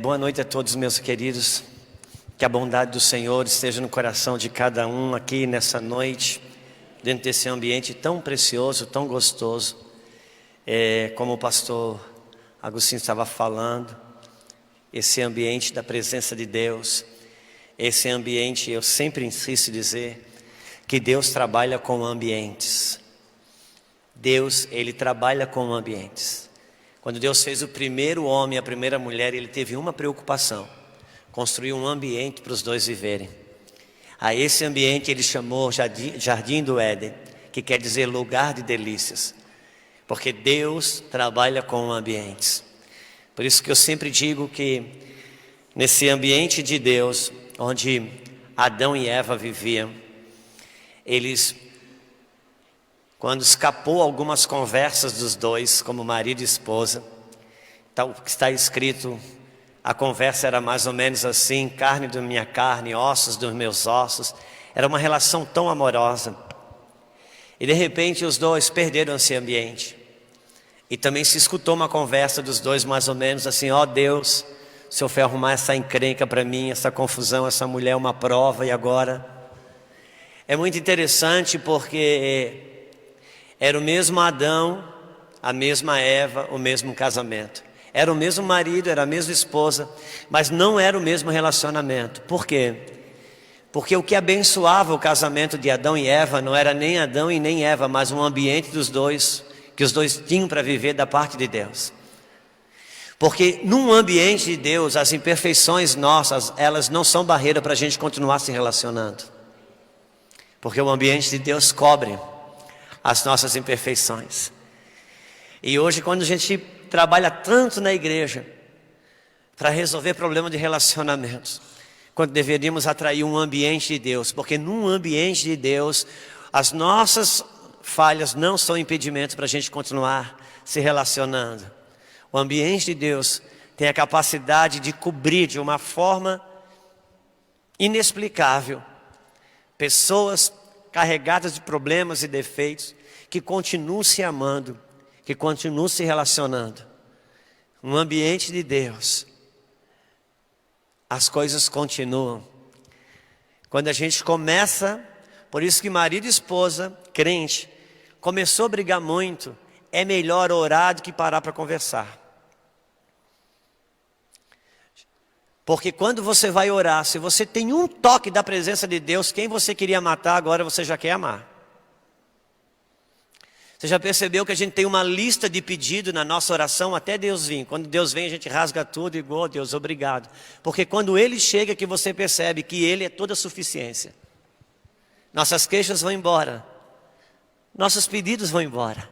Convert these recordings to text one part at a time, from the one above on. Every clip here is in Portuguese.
Boa noite a todos, meus queridos. Que a bondade do Senhor esteja no coração de cada um aqui nessa noite, dentro desse ambiente tão precioso, tão gostoso. Como o pastor Agostinho estava falando, esse ambiente da presença de Deus, esse ambiente, eu sempre insisto em dizer, que Deus trabalha com ambientes. Deus, Ele trabalha com ambientes. Quando Deus fez o primeiro homem e a primeira mulher, Ele teve uma preocupação: construir um ambiente para os dois viverem. A esse ambiente Ele chamou Jardim do Éden, que quer dizer lugar de delícias, porque Deus trabalha com ambientes. Por isso que eu sempre digo que nesse ambiente de Deus, onde Adão e Eva viviam, eles, quando escapou algumas conversas dos dois, como marido e esposa, está escrito, a conversa era mais ou menos assim: carne da minha carne, ossos dos meus ossos. Era uma relação tão amorosa. E de repente os dois perderam esse ambiente. E também se escutou uma conversa dos dois mais ou menos assim: ó Deus, o Senhor foi arrumar essa encrenca para mim, essa confusão, essa mulher é uma prova, e agora? É muito interessante porque era o mesmo Adão, a mesma Eva, o mesmo casamento. Era o mesmo marido, era a mesma esposa, mas não era o mesmo relacionamento. Por quê? Porque o que abençoava o casamento de Adão e Eva não era nem Adão e nem Eva, mas um ambiente dos dois, que os dois tinham para viver da parte de Deus. Porque num ambiente de Deus, as imperfeições nossas, elas não são barreira para a gente continuar se relacionando. Porque o ambiente de Deus cobre as nossas imperfeições. E hoje, quando a gente trabalha tanto na igreja para resolver problema de relacionamentos, quando deveríamos atrair um ambiente de Deus, porque num ambiente de Deus as nossas falhas não são impedimento para a gente continuar se relacionando. O ambiente de Deus tem a capacidade de cobrir de uma forma inexplicável pessoas carregadas de problemas e defeitos, que continuam se amando, que continuam se relacionando. No ambiente de Deus, as coisas continuam. Quando a gente começa, por isso que marido e esposa, crente, começou a brigar muito, é melhor orar do que parar para conversar. Porque quando você vai orar, se você tem um toque da presença de Deus, quem você queria matar, agora você já quer amar. Você já percebeu que a gente tem uma lista de pedido na nossa oração até Deus vir? Quando Deus vem, a gente rasga tudo e igual, Deus, obrigado. Porque quando Ele chega, que você percebe que Ele é toda a suficiência. Nossas queixas vão embora. Nossos pedidos vão embora.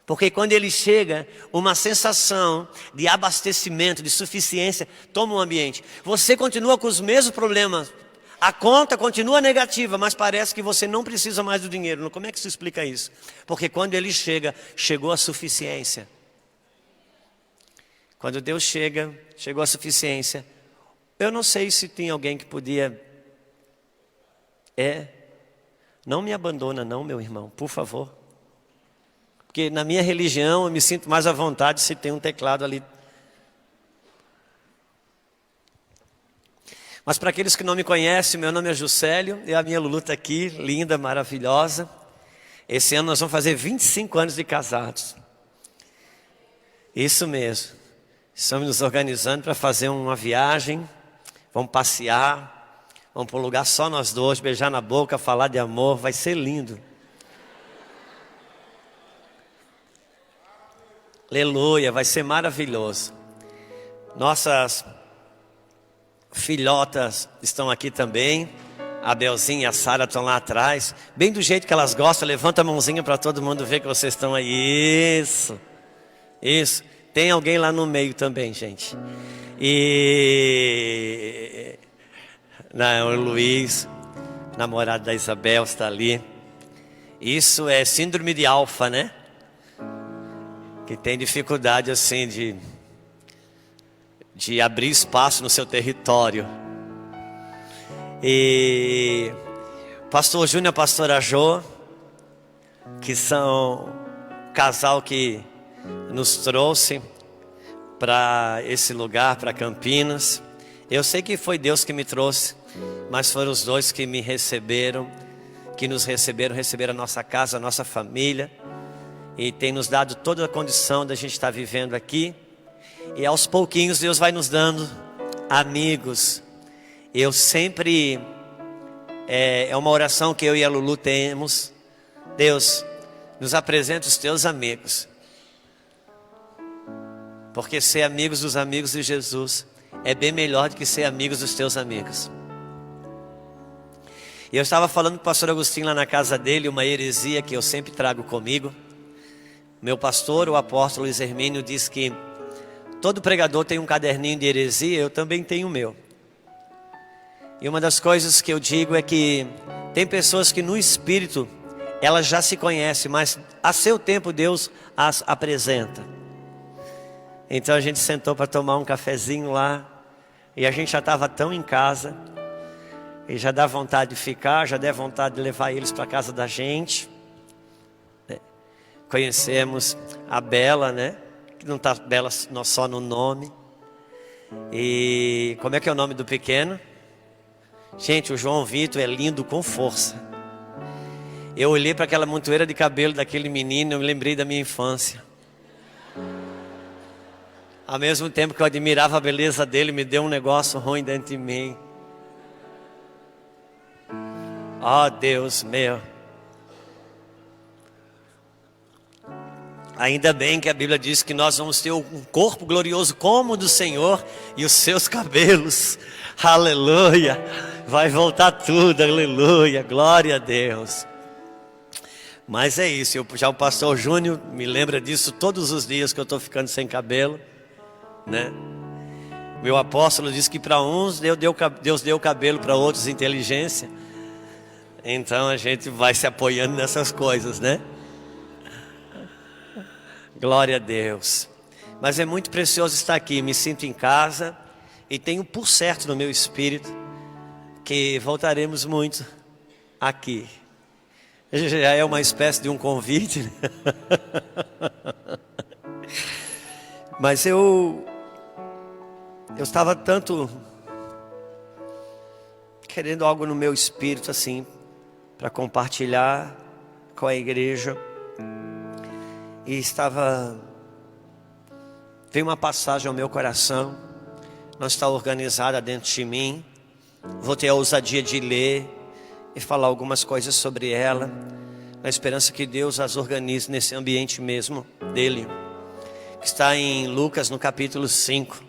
Porque quando Ele chega, uma sensação de abastecimento, de suficiência, toma o ambiente. Você continua com os mesmos problemas. A conta continua negativa, mas parece que você não precisa mais do dinheiro. Como é que se explica isso? Porque quando Ele chega, chegou a suficiência. Quando Deus chega, chegou a suficiência. Eu não sei se tem alguém que podia... Não me abandona não, meu irmão, por favor. Porque na minha religião eu me sinto mais à vontade se tem um teclado ali. Mas para aqueles que não me conhecem, meu nome é Juscelio e a minha Lulu está aqui, linda, maravilhosa. Esse ano nós vamos fazer 25 anos de casados. Isso mesmo. Estamos nos organizando para fazer uma viagem, vamos passear, vamos para um lugar só nós dois, beijar na boca, falar de amor, vai ser lindo. Aleluia, vai ser maravilhoso. Nossas filhotas estão aqui também. A Belzinha e a Sara estão lá atrás. Bem do jeito que elas gostam. Levanta a mãozinha para todo mundo ver que vocês estão aí. Isso. Tem alguém lá no meio também, gente. E... Não, o Luiz, namorado da Isabel, está ali. Isso é síndrome de alfa, né? Que tem dificuldade assim de abrir espaço no seu território. E pastor Júnior e a pastora Jô, que são o casal que nos trouxe para esse lugar, para Campinas. Eu sei que foi Deus que me trouxe, mas foram os dois que me receberam, que nos receberam a nossa casa, a nossa família, e tem nos dado toda a condição da gente estar vivendo aqui. E aos pouquinhos Deus vai nos dando amigos. Eu sempre, é uma oração que eu e a Lulu temos: Deus, nos apresenta os teus amigos, porque ser amigos dos amigos de Jesus é bem melhor do que ser amigos dos teus amigos. E eu estava falando com o pastor Agostinho lá na casa dele, uma heresia que eu sempre trago comigo. Meu pastor, o apóstolo Luiz Hermínio, diz que todo pregador tem um caderninho de heresia, eu também tenho o meu. E uma das coisas que eu digo é que tem pessoas que no espírito elas já se conhecem, mas a seu tempo Deus as apresenta. Então a gente sentou para tomar um cafezinho lá, e a gente já estava tão em casa, e já dá vontade de ficar, já dá vontade de levar eles para a casa da gente. Conhecemos a Bela, né? Que não está Bela só no nome. E como é que é o nome do pequeno? Gente, o João Vitor é lindo com força. Eu olhei para aquela montoeira de cabelo daquele menino, eu me lembrei da minha infância. Ao mesmo tempo que eu admirava a beleza dele, me deu um negócio ruim dentro de mim. Oh, Deus meu. Ainda bem que a Bíblia diz que nós vamos ter um corpo glorioso como o do Senhor, e os seus cabelos, aleluia, vai voltar tudo, aleluia, glória a Deus. Mas é isso, já o pastor Júnior me lembra disso todos os dias que eu estou ficando sem cabelo, né? Meu apóstolo diz que para uns Deus deu cabelo, para outros inteligência. Então a gente vai se apoiando nessas coisas, né? Glória a Deus. Mas é muito precioso estar aqui, me sinto em casa, e tenho por certo no meu espírito que voltaremos muito aqui. Já é uma espécie de um convite, né? Mas eu estava tanto querendo algo no meu espírito assim, para compartilhar com a igreja. E veio uma passagem ao meu coração, não está organizada dentro de mim. Vou ter a ousadia de ler e falar algumas coisas sobre ela, na esperança que Deus as organize nesse ambiente mesmo dele, que está em Lucas no capítulo 5.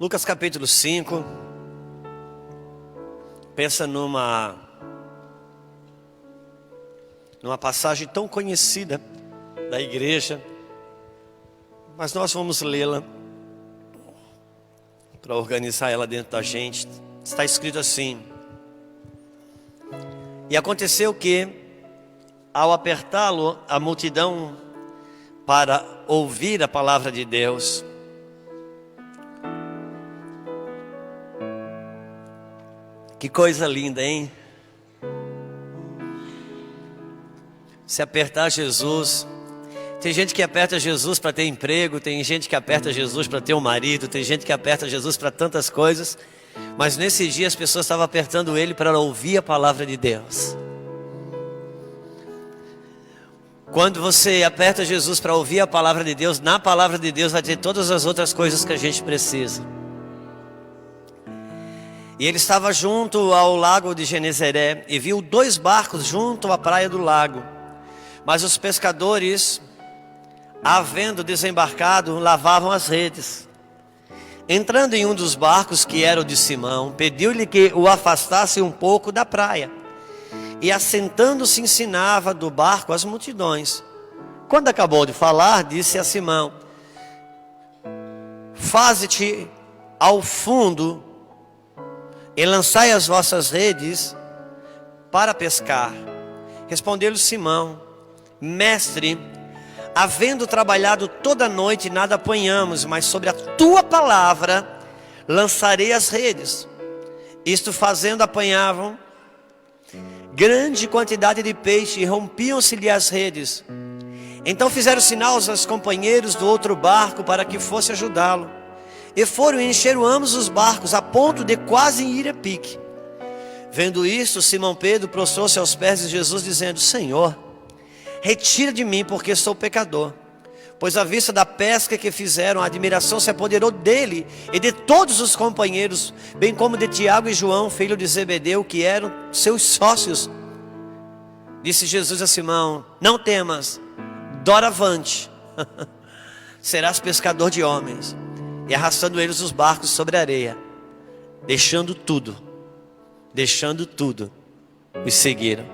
Lucas capítulo 5, pensa numa passagem tão conhecida da igreja, mas nós vamos lê-la para organizar ela dentro da gente. Está escrito assim: e aconteceu que, ao apertá-lo a multidão para ouvir a palavra de Deus, que coisa linda, hein? Se apertar Jesus. Tem gente que aperta Jesus para ter emprego, tem gente que aperta Jesus para ter um marido, tem gente que aperta Jesus para tantas coisas. Mas nesse dia as pessoas estavam apertando ele para ouvir a palavra de Deus. Quando você aperta Jesus para ouvir a palavra de Deus, na palavra de Deus vai ter todas as outras coisas que a gente precisa. E ele estava junto ao lago de Genezaré e viu 2 barcos junto à praia do lago. Mas os pescadores, havendo desembarcado, lavavam as redes. Entrando em um dos barcos, que era o de Simão, pediu-lhe que o afastasse um pouco da praia. E assentando-se ensinava do barco as multidões. Quando acabou de falar, disse a Simão: faze-te ao fundo e lançai as vossas redes para pescar. Respondeu-lhe Simão: Mestre, havendo trabalhado toda a noite, nada apanhamos, mas sobre a tua palavra lançarei as redes. Isto fazendo, apanhavam grande quantidade de peixe e rompiam-se-lhe as redes. Então fizeram sinal aos companheiros do outro barco para que fosse ajudá-lo. E foram e encheram ambos os barcos, a ponto de quase ir a pique. Vendo isto, Simão Pedro prostrou-se aos pés de Jesus, dizendo: Senhor, retira de mim, porque sou pecador. Pois à vista da pesca que fizeram, a admiração se apoderou dele e de todos os companheiros, bem como de Tiago e João, filho de Zebedeu, que eram seus sócios. Disse Jesus a Simão: Não temas, doravante, serás pescador de homens. E arrastando eles os barcos sobre a areia, deixando tudo, os seguiram.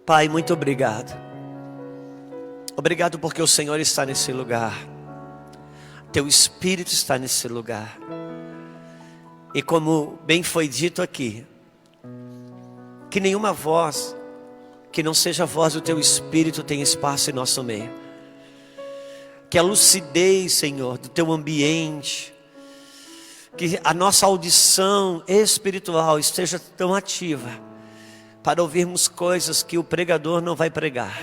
Pai, muito obrigado. Obrigado porque o Senhor está nesse lugar. Teu Espírito está nesse lugar. E como bem foi dito aqui, que nenhuma voz que não seja a voz do Teu Espírito tenha espaço em nosso meio. Que a lucidez, Senhor, do Teu ambiente, que a nossa audição espiritual esteja tão ativa para ouvirmos coisas que o pregador não vai pregar,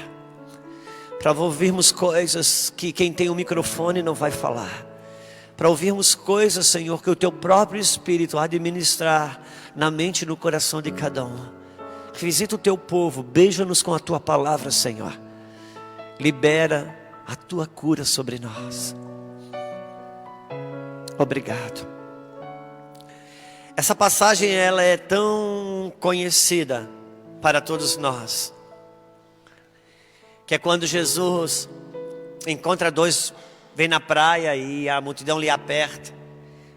para ouvirmos coisas que quem tem o microfone não vai falar, para ouvirmos coisas, Senhor, que o Teu próprio Espírito há de ministrar na mente e no coração de cada um. Visita o Teu povo, beija-nos com a Tua palavra, Senhor. Libera a Tua cura sobre nós. Obrigado. Essa passagem, ela é tão conhecida para todos nós, que é quando Jesus encontra dois, vem na praia e a multidão lhe aperta.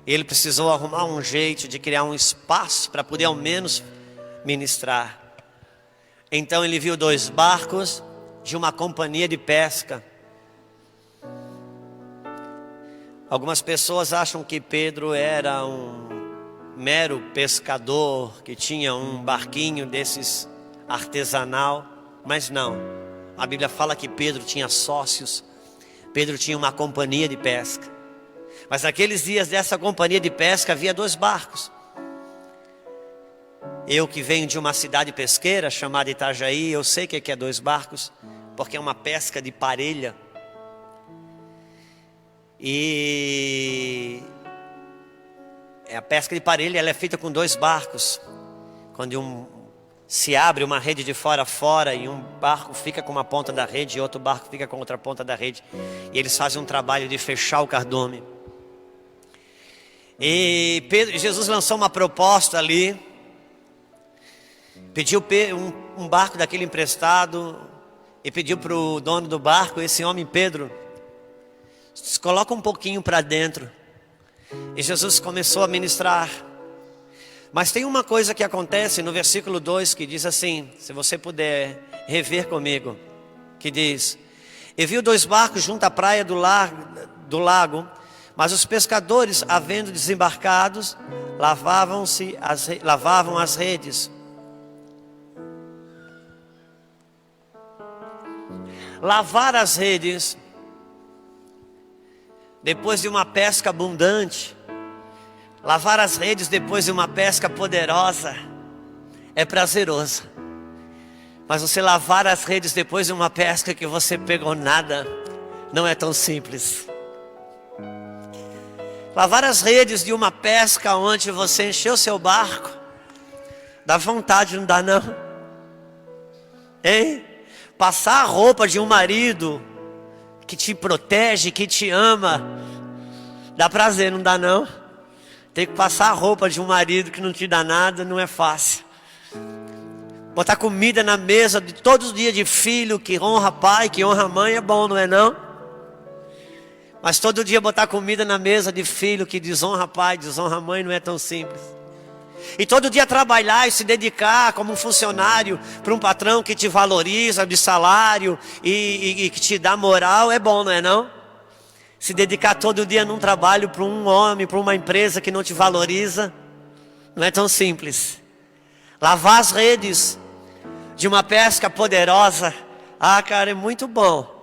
Ele precisou arrumar um jeito de criar um espaço para poder ao menos ministrar. Então ele viu dois barcos de uma companhia de pesca. Algumas pessoas acham que Pedro era um mero pescador, que tinha um barquinho desses artesanal, mas não. A Bíblia fala que Pedro tinha sócios, Pedro tinha uma companhia de pesca. Mas naqueles dias dessa companhia de pesca havia dois barcos. Eu que venho de uma cidade pesqueira chamada Itajaí, eu sei o que é dois barcos, porque é uma pesca de parelha. E a pesca de parelha, ela é feita com dois barcos. Quando se abre uma rede de fora a fora e um barco fica com uma ponta da rede e outro barco fica com outra ponta da rede, e eles fazem um trabalho de fechar o cardume. E Jesus lançou uma proposta ali, pediu um barco daquele emprestado e pediu para o dono do barco, esse homem Pedro, se coloca um pouquinho para dentro. E Jesus começou a ministrar. Mas tem uma coisa que acontece no versículo 2 que diz assim, se você puder rever comigo, que diz: E viu dois barcos junto à praia do lago, mas os pescadores, havendo desembarcados, lavavam as redes. Lavar as redes, depois de uma pesca abundante, lavar as redes depois de uma pesca poderosa, é prazeroso. Mas você lavar as redes depois de uma pesca que você pegou nada, não é tão simples. Lavar as redes de uma pesca onde você encheu seu barco, dá vontade, não dá não? Hein? Passar a roupa de um marido que te protege, que te ama, dá prazer, não dá não? Tem que passar a roupa de um marido que não te dá nada, não é fácil. Botar comida na mesa de todos os dias de filho que honra pai, que honra mãe, é bom, não é não? Mas todo dia botar comida na mesa de filho que desonra pai, desonra mãe, não é tão simples. E todo dia trabalhar e se dedicar como um funcionário para um patrão que te valoriza de salário e que te dá moral, é bom, não é não? Se dedicar todo dia num trabalho para um homem, para uma empresa que não te valoriza, não é tão simples. Lavar as redes de uma pesca poderosa, cara, é muito bom.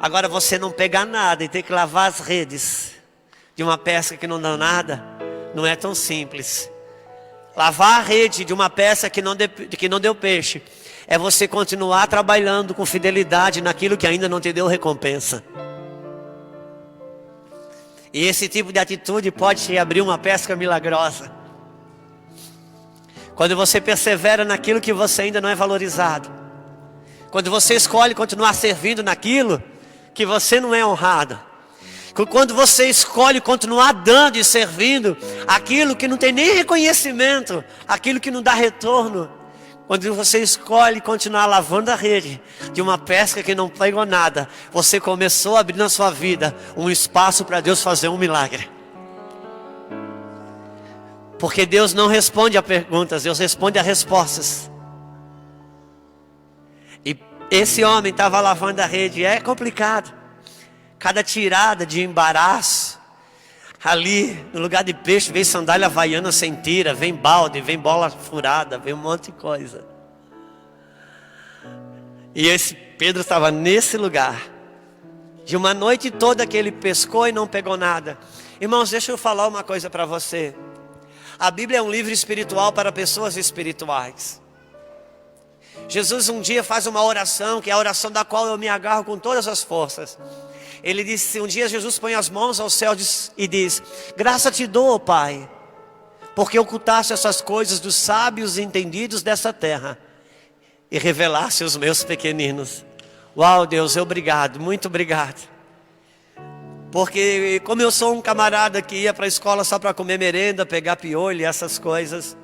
Agora você não pegar nada e ter que lavar as redes de uma pesca que não dá nada, não é tão simples. Lavar a rede de uma pesca que não deu peixe, é você continuar trabalhando com fidelidade naquilo que ainda não te deu recompensa. E esse tipo de atitude pode te abrir uma pesca milagrosa. Quando você persevera naquilo que você ainda não é valorizado. Quando você escolhe continuar servindo naquilo que você não é honrado. Quando você escolhe continuar dando e servindo aquilo que não tem nem reconhecimento, aquilo que não dá retorno. Quando você escolhe continuar lavando a rede de uma pesca que não pegou nada, você começou a abrir na sua vida um espaço para Deus fazer um milagre. Porque Deus não responde a perguntas, Deus responde a respostas. E esse homem estava lavando a rede, é complicado. Cada tirada de embaraço, ali no lugar de peixe, vem sandália havaiana sem tira, vem balde, vem bola furada, vem um monte de coisa. E esse Pedro estava nesse lugar. De uma noite toda que ele pescou e não pegou nada. Irmãos, deixa eu falar uma coisa para você. A Bíblia é um livro espiritual para pessoas espirituais. Jesus um dia faz uma oração, que é a oração da qual eu me agarro com todas as forças. Ele disse, um dia Jesus põe as mãos ao céu e diz: graça te dou, Pai, porque ocultaste essas coisas dos sábios e entendidos dessa terra e revelaste aos meus pequeninos. Uau, Deus, obrigado, muito obrigado. Porque como eu sou um camarada que ia para a escola só para comer merenda, pegar piolho e essas coisas,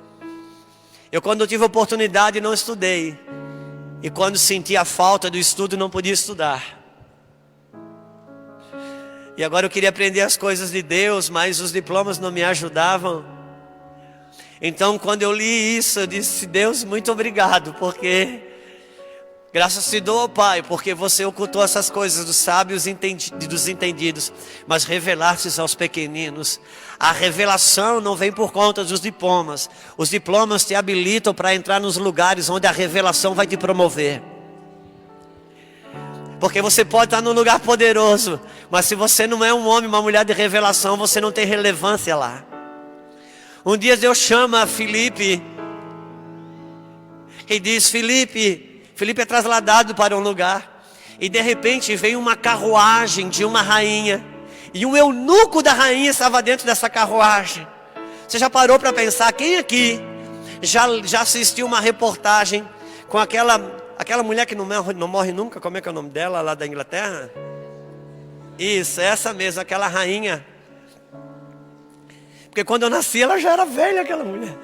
eu quando tive oportunidade não estudei. E quando senti a falta do estudo não podia estudar. E agora eu queria aprender as coisas de Deus, mas os diplomas não me ajudavam. Então quando eu li isso, eu disse: Deus, muito obrigado, porque graças te dou, Pai, porque você ocultou essas coisas dos sábios e dos entendidos, mas revelaste aos pequeninos. A revelação não vem por conta dos diplomas. Os diplomas te habilitam para entrar nos lugares onde a revelação vai te promover. Porque você pode estar num lugar poderoso, mas se você não é um homem, uma mulher de revelação, você não tem relevância lá. Um dia Deus chama Filipe e diz: Filipe é trasladado para um lugar. E de repente vem uma carruagem de uma rainha. E um eunuco da rainha estava dentro dessa carruagem. Você já parou para pensar, quem aqui já assistiu uma reportagem com aquela mulher que não morre nunca? Como é que é o nome dela lá da Inglaterra? Isso, essa mesmo, aquela rainha. Porque quando eu nasci ela já era velha, aquela mulher.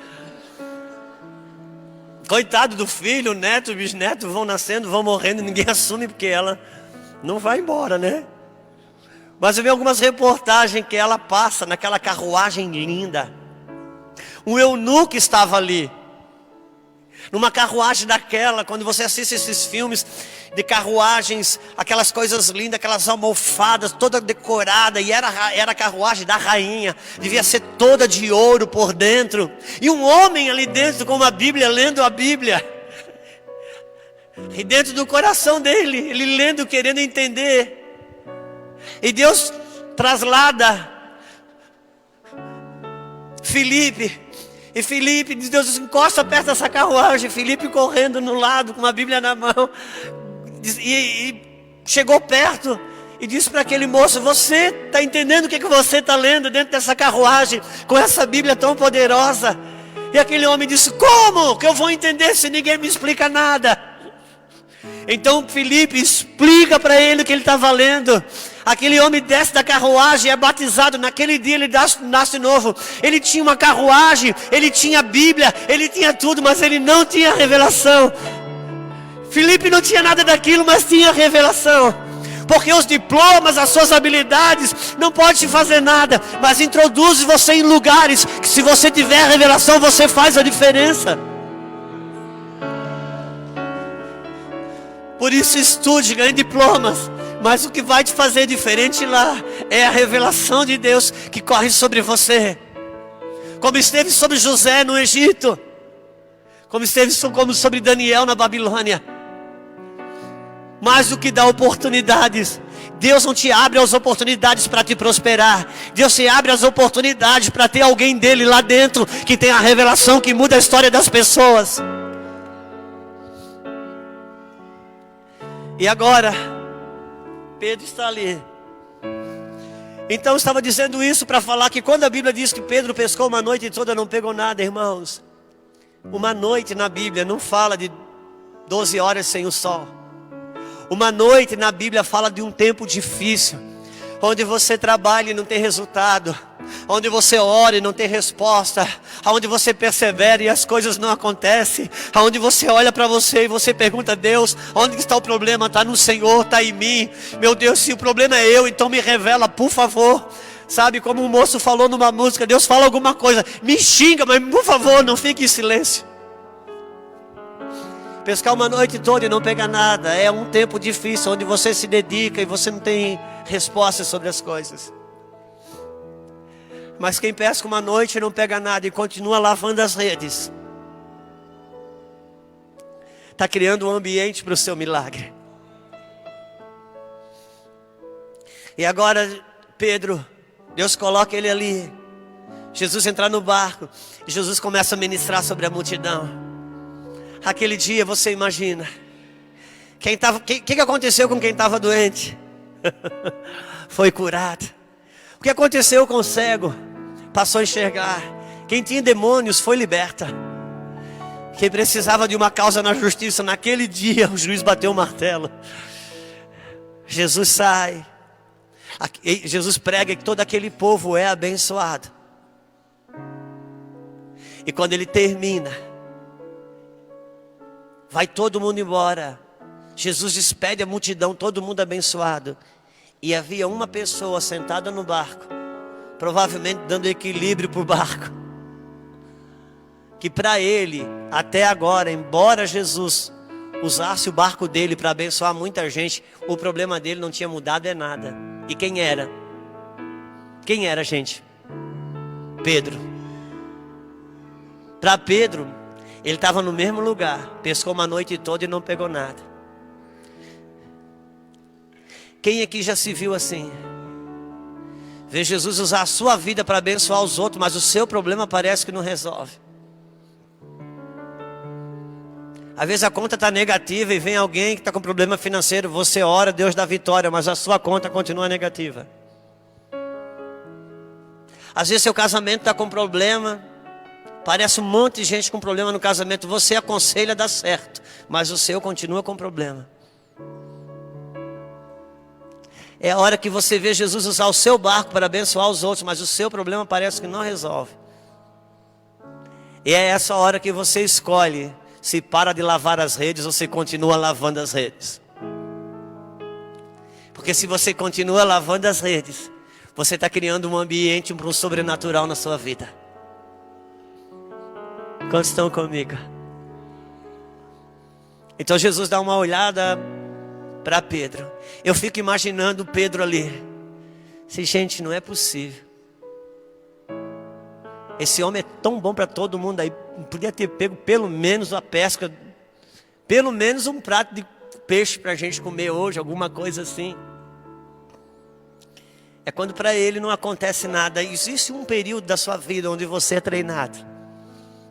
Coitado do filho, o neto, o bisneto vão nascendo, vão morrendo, ninguém assume porque ela não vai embora, né? Mas eu vi algumas reportagens que ela passa naquela carruagem linda. Um eunuco estava ali, numa carruagem daquela. Quando você assiste esses filmes de carruagens, aquelas coisas lindas, aquelas almofadas, toda decorada, e era a carruagem da rainha, devia ser toda de ouro por dentro, e um homem ali dentro com uma Bíblia, lendo a Bíblia, e dentro do coração dele, ele lendo, querendo entender, e Deus traslada Filipe. E Filipe, Deus encosta perto dessa carruagem, Filipe correndo no lado, com uma Bíblia na mão, e chegou perto, e disse para aquele moço: você está entendendo o que você está lendo dentro dessa carruagem, com essa Bíblia tão poderosa? E aquele homem disse: como que eu vou entender se ninguém me explica nada? Então Filipe explica para ele o que ele estava lendo. Aquele homem desce da carruagem, é batizado. Naquele dia ele nasce novo. Ele tinha uma carruagem, ele tinha a Bíblia, ele tinha tudo, mas ele não tinha revelação. Filipe não tinha nada daquilo, mas tinha revelação. Porque os diplomas, as suas habilidades não podem te fazer nada, mas introduz você em lugares que, se você tiver revelação, você faz a diferença. Por isso estude, ganhe diplomas, mas o que vai te fazer diferente lá É a revelação de Deus que corre sobre você. Como esteve sobre José no Egito. Como esteve sobre Daniel na Babilônia. Mais do que dar oportunidades. Deus não te abre as oportunidades para te prosperar. Deus te abre as oportunidades para ter alguém dele lá dentro que tem a revelação que muda a história das pessoas. E agora, Pedro está ali. Então eu estava dizendo isso para falar que quando a Bíblia diz que Pedro pescou uma noite toda, não pegou nada, irmãos. Uma noite na Bíblia não fala de 12 horas sem o sol. Uma noite na Bíblia fala de um tempo difícil, onde você trabalha e não tem resultado, onde você ora e não tem resposta, onde você persevera e as coisas não acontecem, onde você olha para você e você pergunta a Deus, onde está o problema? Está no Senhor, está em mim. Meu Deus, se o problema é eu, então me revela, por favor. Sabe, como um moço falou numa música, Deus fala alguma coisa, me xinga, mas por favor, não fique em silêncio. Pescar uma noite toda e não pegar nada é um tempo difícil, onde você se dedica e você não tem respostas sobre as coisas. Mas quem pesca uma noite e não pega nada e continua lavando as redes, está criando um ambiente para o seu milagre. E agora Pedro, Deus coloca ele ali, Jesus entra no barco e Jesus começa a ministrar sobre a multidão. Aquele dia você imagina, que aconteceu com quem estava doente? Foi curado. O que aconteceu com o cego? Passou a enxergar. Quem tinha demônios foi liberta. Quem precisava de uma causa na justiça, naquele dia o juiz bateu o martelo. Jesus sai. Jesus prega que todo aquele povo é abençoado. E quando ele termina, vai todo mundo embora. Jesus despede a multidão, todo mundo abençoado. E havia uma pessoa sentada no barco, provavelmente dando equilíbrio para o barco. Que para ele, até agora, embora Jesus usasse o barco dele para abençoar muita gente, o problema dele não tinha mudado nada. E quem era? Quem era, gente? Pedro. Para Pedro, ele estava no mesmo lugar, pescou uma noite toda e não pegou nada. Quem aqui já se viu assim? Vê Jesus usar a sua vida para abençoar os outros, mas o seu problema parece que não resolve. Às vezes a conta está negativa e vem alguém que está com problema financeiro, você ora, Deus dá vitória, mas a sua conta continua negativa. Às vezes seu casamento está com problema, parece um monte de gente com problema no casamento. Você aconselha a dar certo, mas o seu continua com problema. É a hora que você vê Jesus usar o seu barco para abençoar os outros, mas o seu problema parece que não resolve. E é essa hora que você escolhe se para de lavar as redes ou se continua lavando as redes. Porque se você continua lavando as redes, você está criando um ambiente para um sobrenatural na sua vida. Quantos estão comigo? Então Jesus dá uma olhada para Pedro. Eu fico imaginando Pedro ali. Gente, não é possível. Esse homem é tão bom para todo mundo aí. Podia ter pego pelo menos a pesca. Pelo menos um prato de peixe para a gente comer hoje. Alguma coisa assim. É quando para ele não acontece nada. Existe um período da sua vida onde você é treinado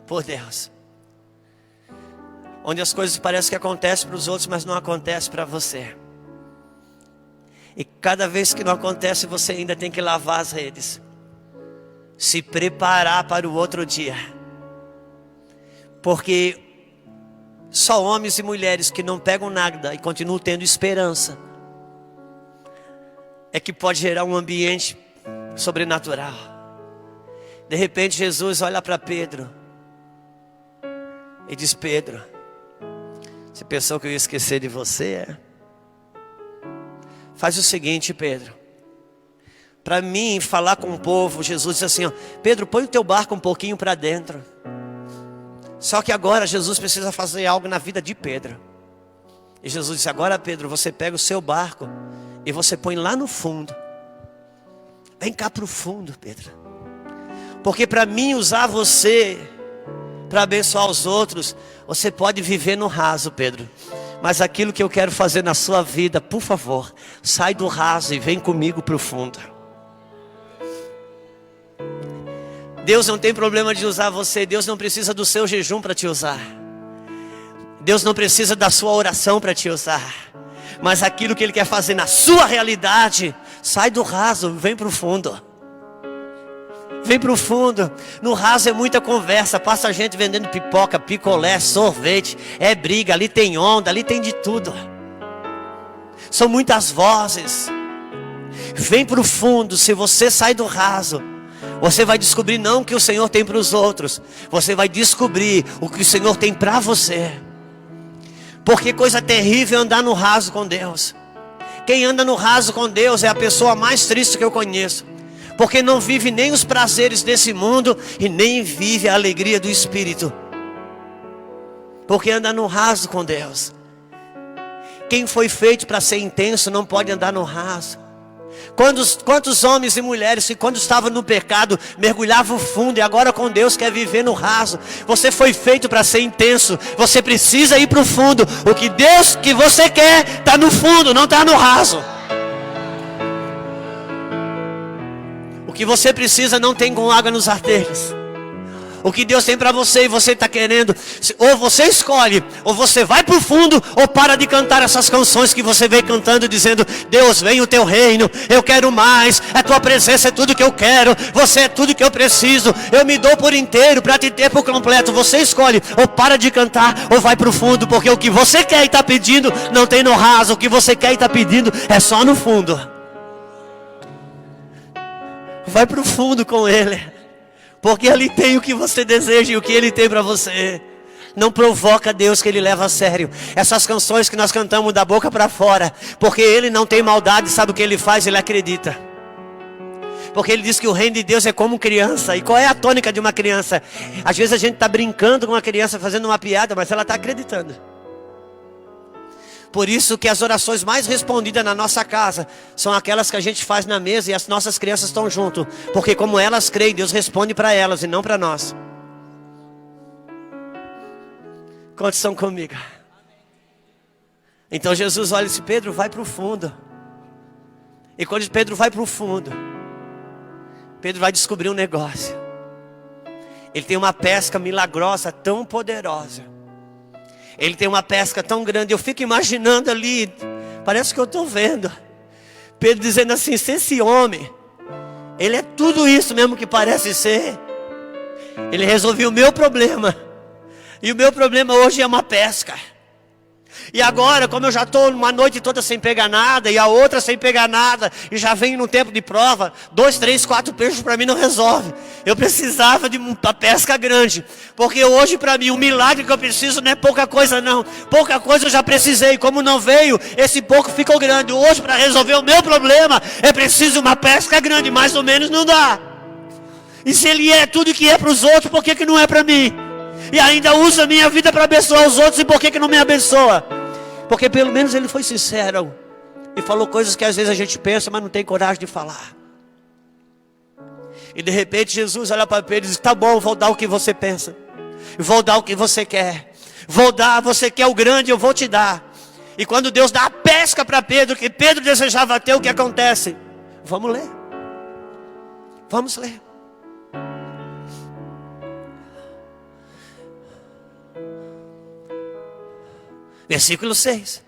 por Deus, onde as coisas parecem que acontecem para os outros, mas não acontecem para você. E cada vez que não acontece, você ainda tem que lavar as redes, se preparar para o outro dia. Porque só homens e mulheres que não pegam nada e continuam tendo esperança é que pode gerar um ambiente sobrenatural. De repente Jesus olha para Pedro e diz: Pedro, você pensou que eu ia esquecer de você? Faz o seguinte, Pedro. Para mim falar com o povo, Jesus disse assim: ó, Pedro, põe o teu barco um pouquinho para dentro. Só que agora Jesus precisa fazer algo na vida de Pedro. E Jesus disse: agora Pedro, você pega o seu barco e você põe lá no fundo. Vem cá para o fundo, Pedro. Porque para mim usar você para abençoar os outros, você pode viver no raso, Pedro. Mas aquilo que eu quero fazer na sua vida, por favor, sai do raso e vem comigo para o fundo. Deus não tem problema de usar você. Deus não precisa do seu jejum para te usar. Deus não precisa da sua oração para te usar. Mas aquilo que Ele quer fazer na sua realidade, sai do raso, vem para o fundo. Vem para o fundo. No raso é muita conversa. Passa gente vendendo pipoca, picolé, sorvete. É briga, ali tem onda, ali tem de tudo. São muitas vozes. Vem para o fundo. Se você sai do raso, você vai descobrir não o que o Senhor tem para os outros. Você vai descobrir o que o Senhor tem para você. Porque coisa terrível é andar no raso com Deus. Quem anda no raso com Deus é a pessoa mais triste que eu conheço. Porque não vive nem os prazeres desse mundo e nem vive a alegria do Espírito. Porque anda no raso com Deus. Quem foi feito para ser intenso não pode andar no raso. Quantos homens e mulheres que quando estavam no pecado mergulhavam fundo e agora com Deus quer viver no raso. Você foi feito para ser intenso. Você precisa ir para o fundo. O que Deus que você quer está no fundo, não está no raso. O que você precisa não tem com água nos artelhos. O que Deus tem para você e você está querendo, ou você escolhe, ou você vai para o fundo, ou para de cantar essas canções que você vem cantando, dizendo: Deus, vem o teu reino, eu quero mais, a tua presença é tudo que eu quero, você é tudo que eu preciso, eu me dou por inteiro para te ter por completo. Você escolhe, ou para de cantar, ou vai para o fundo, porque o que você quer e está pedindo, não tem no raso, o que você quer e está pedindo, é só no fundo. Vai para o fundo com Ele. Porque ali tem o que você deseja e o que Ele tem para você. Não provoca Deus que Ele leva a sério. Essas canções que nós cantamos da boca para fora. Porque Ele não tem maldade, sabe o que Ele faz? Ele acredita. Porque Ele diz que o reino de Deus é como criança. E qual é a tônica de uma criança? Às vezes a gente está brincando com uma criança, fazendo uma piada, mas ela está acreditando. Por isso que as orações mais respondidas na nossa casa são aquelas que a gente faz na mesa e as nossas crianças estão junto. Porque como elas creem, Deus responde para elas e não para nós. Quantos estão comigo? Então Jesus olha e diz: Pedro, vai para o fundo. E quando Pedro vai para o fundo, Pedro vai descobrir um negócio. Ele tem uma pesca milagrosa tão poderosa. Ele tem uma pesca tão grande. Eu fico imaginando ali, parece que eu estou vendo Pedro dizendo assim: se esse homem, ele é tudo isso mesmo que parece ser, ele resolveu o meu problema. E o meu problema hoje é uma pesca. E agora, como eu já estou uma noite toda sem pegar nada, e a outra sem pegar nada, e já venho num tempo de prova, 2, 3, 4 peixes para mim não resolve. Eu precisava de uma pesca grande. Porque hoje para mim o milagre que eu preciso não é pouca coisa não. Pouca coisa eu já precisei. Como não veio, esse pouco ficou grande. Hoje para resolver o meu problema é preciso uma pesca grande. Mais ou menos não dá. E se Ele é tudo que é para os outros, por que não é para mim? E ainda usa a minha vida para abençoar os outros, e por que não me abençoa? Porque pelo menos Ele foi sincero e falou coisas que às vezes a gente pensa, mas não tem coragem de falar. E de repente Jesus olha para Pedro e diz: tá bom, vou dar o que você pensa, vou dar o que você quer, vou dar, você quer o grande, eu vou te dar. E quando Deus dá a pesca para Pedro, que Pedro desejava ter, o que acontece? Vamos ler. Vamos ler. Versículo 6.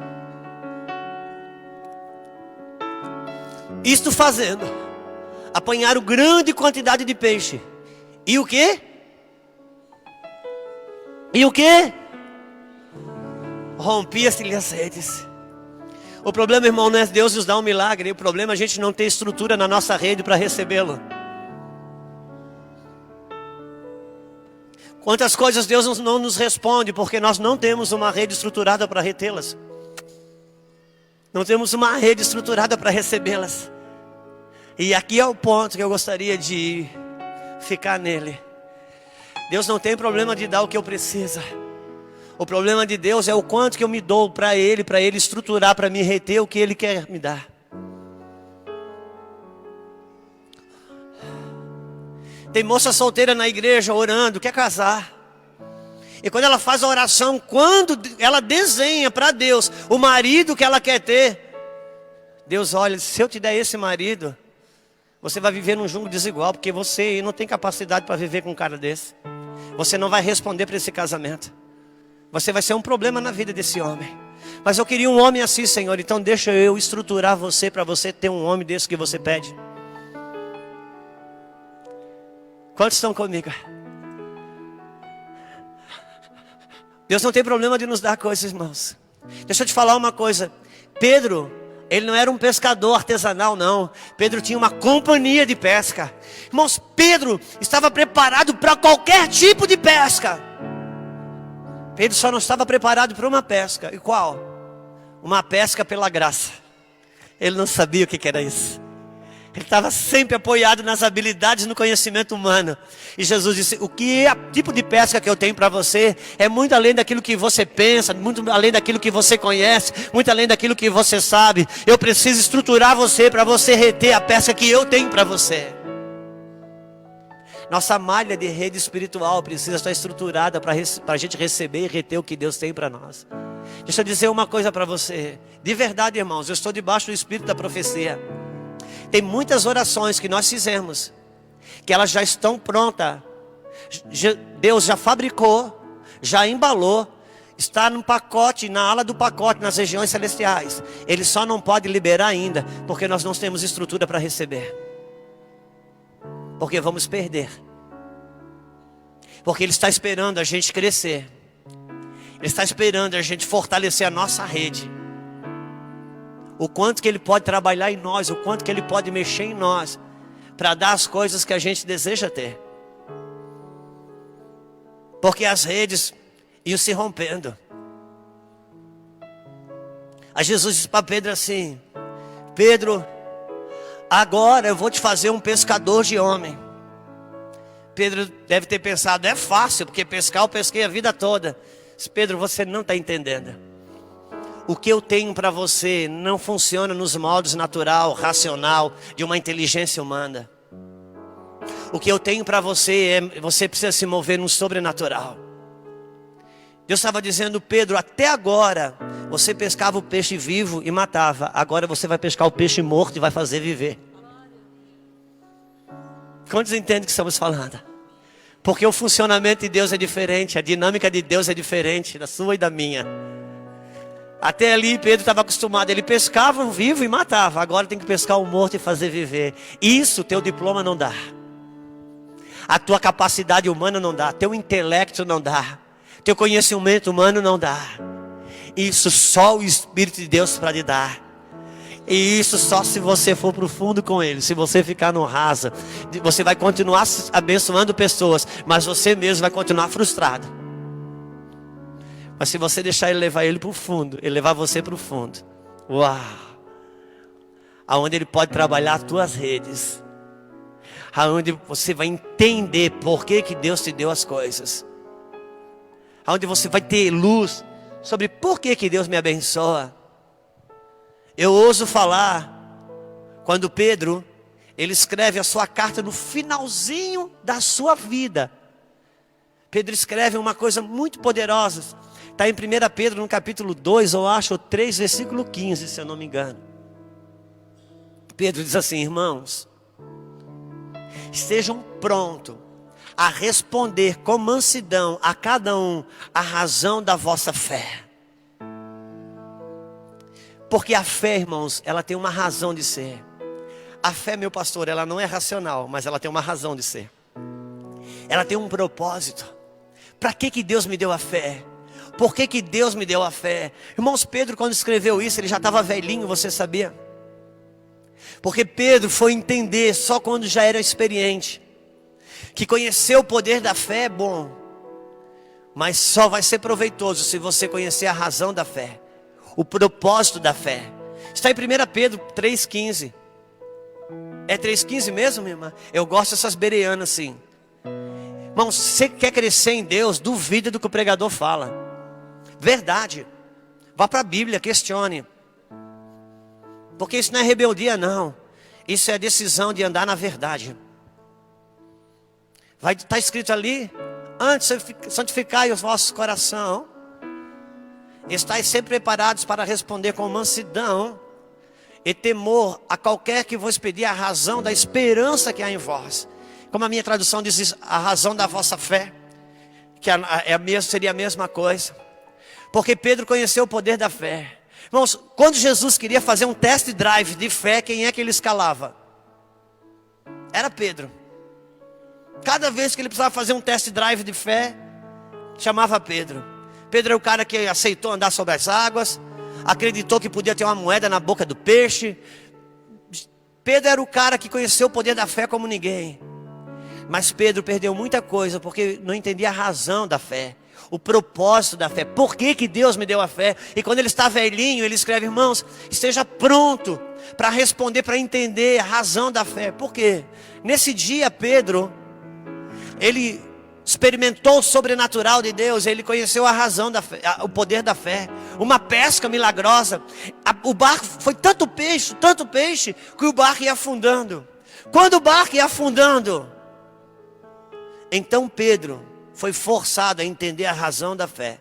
Isto fazendo, apanharam grande quantidade de peixe. E o quê? E o quê? Rompia-se-lhe as redes. O problema, irmão, não é Deus nos dar um milagre. O problema é a gente não ter estrutura na nossa rede para recebê-lo. Quantas coisas Deus não nos responde porque nós não temos uma rede estruturada para retê-las. Não temos uma rede estruturada para recebê-las. E aqui é o ponto que eu gostaria de ficar nele. Deus não tem problema de dar o que eu preciso. O problema de Deus é o quanto que eu me dou para Ele estruturar, para me reter o que Ele quer me dar. Tem moça solteira na igreja orando, quer casar. E quando ela faz a oração, quando ela desenha para Deus o marido que ela quer ter, Deus olha, se eu te der esse marido, você vai viver num jogo desigual, porque você não tem capacidade para viver com um cara desse. Você não vai responder para esse casamento. Você vai ser um problema na vida desse homem. Mas eu queria um homem assim, Senhor, então deixa eu estruturar você para você ter um homem desse que você pede. Quantos estão comigo? Deus não tem problema de nos dar coisas, irmãos. Deixa eu te falar uma coisa. Pedro, ele não era um pescador artesanal, não. Pedro tinha uma companhia de pesca. Irmãos, Pedro estava preparado para qualquer tipo de pesca. Pedro só não estava preparado para uma pesca. E qual? Uma pesca pela graça. Ele não sabia o que era isso. Ele estava sempre apoiado nas habilidades e no conhecimento humano. E Jesus disse, o tipo de pesca que eu tenho para você é muito além daquilo que você pensa, muito além daquilo que você conhece, muito além daquilo que você sabe. Eu preciso estruturar você para você reter a pesca que eu tenho para você. Nossa malha de rede espiritual precisa estar estruturada para a gente receber e reter o que Deus tem para nós. Deixa eu dizer uma coisa para você. De verdade, irmãos, eu estou debaixo do espírito da profecia. Tem muitas orações que nós fizemos, que elas já estão prontas. Deus já fabricou, já embalou, está no pacote, na ala do pacote, nas regiões celestiais. Ele só não pode liberar ainda, porque nós não temos estrutura para receber. Porque vamos perder. Porque Ele está esperando a gente crescer. Ele está esperando a gente fortalecer a nossa rede. O quanto que Ele pode trabalhar em nós, o quanto que Ele pode mexer em nós, para dar as coisas que a gente deseja ter. Porque as redes iam se rompendo. Aí Jesus disse para Pedro assim, Pedro, agora eu vou te fazer um pescador de homem. Pedro deve ter pensado, é fácil, porque pescar eu pesquei a vida toda. Disse, Pedro, você não está entendendo. O que eu tenho para você não funciona nos moldes natural, racional, de uma inteligência humana. O que eu tenho para você é, você precisa se mover no sobrenatural. Deus estava dizendo, Pedro, até agora você pescava o peixe vivo e matava. Agora você vai pescar o peixe morto e vai fazer viver. Quantos entendem o que estamos falando? Porque o funcionamento de Deus é diferente, a dinâmica de Deus é diferente da sua e da minha. Até ali Pedro estava acostumado, ele pescava o vivo e matava. Agora tem que pescar o morto e fazer viver. Isso teu diploma não dá. A tua capacidade humana não dá. Teu intelecto não dá. Teu conhecimento humano não dá. Isso só o Espírito de Deus para lhe dar. E isso só se você for profundo com Ele. Se você ficar no raso, você vai continuar abençoando pessoas, mas você mesmo vai continuar frustrado. Mas se você deixar Ele levar Ele para o fundo, Ele levar você para o fundo, uau! Aonde Ele pode trabalhar as tuas redes, aonde você vai entender por que Deus te deu as coisas, aonde você vai ter luz sobre por que Deus me abençoa. Eu ouso falar, quando Pedro, ele escreve a sua carta no finalzinho da sua vida. Pedro escreve uma coisa muito poderosa. Está em 1 Pedro, no capítulo 2, eu acho, 3, versículo 15, se eu não me engano. Pedro diz assim, irmãos, estejam prontos a responder com mansidão a cada um a razão da vossa fé. Porque a fé, irmãos, ela tem uma razão de ser. A fé, meu pastor, ela não é racional, mas ela tem uma razão de ser. Ela tem um propósito. Para que Deus me deu a fé? Por que Deus me deu a fé? Irmãos, Pedro quando escreveu isso, ele já estava velhinho, você sabia? Porque Pedro foi entender só quando já era experiente. Que conhecer o poder da fé é bom. Mas só vai ser proveitoso se você conhecer a razão da fé. O propósito da fé. Está em 1 Pedro 3,15. É 3,15 mesmo, minha irmã? Eu gosto dessas bereanas assim. Irmão, se você quer crescer em Deus, duvida do que o pregador fala. Verdade. Vá para a Bíblia, questione. Porque isso não é rebeldia não. Isso é a decisão de andar na verdade. Está escrito ali: antes santificai o vosso coração, estais sempre preparados para responder com mansidão e temor a qualquer que vos pedir a razão da esperança que há em vós. Como a minha tradução diz, a razão da vossa fé, que seria a mesma coisa. Porque Pedro conheceu o poder da fé. Irmãos, quando Jesus queria fazer um test drive de fé, quem é que ele escalava? Era Pedro. Cada vez que ele precisava fazer um test drive de fé, chamava Pedro. Pedro é o cara que aceitou andar sobre as águas, acreditou que podia ter uma moeda na boca do peixe. Pedro era o cara que conheceu o poder da fé como ninguém. Mas Pedro perdeu muita coisa porque não entendia a razão da fé, o propósito da fé. Por que que Deus me deu a fé? E quando ele está velhinho, ele escreve: irmãos, esteja pronto para responder, para entender a razão da fé. Por quê? Nesse dia Pedro, ele experimentou o sobrenatural de Deus. Ele conheceu a razão da fé, o poder da fé. Uma pesca milagrosa. O barco foi tanto peixe, que o barco ia afundando. Quando o barco ia afundando, então Pedro foi forçado a entender a razão da fé.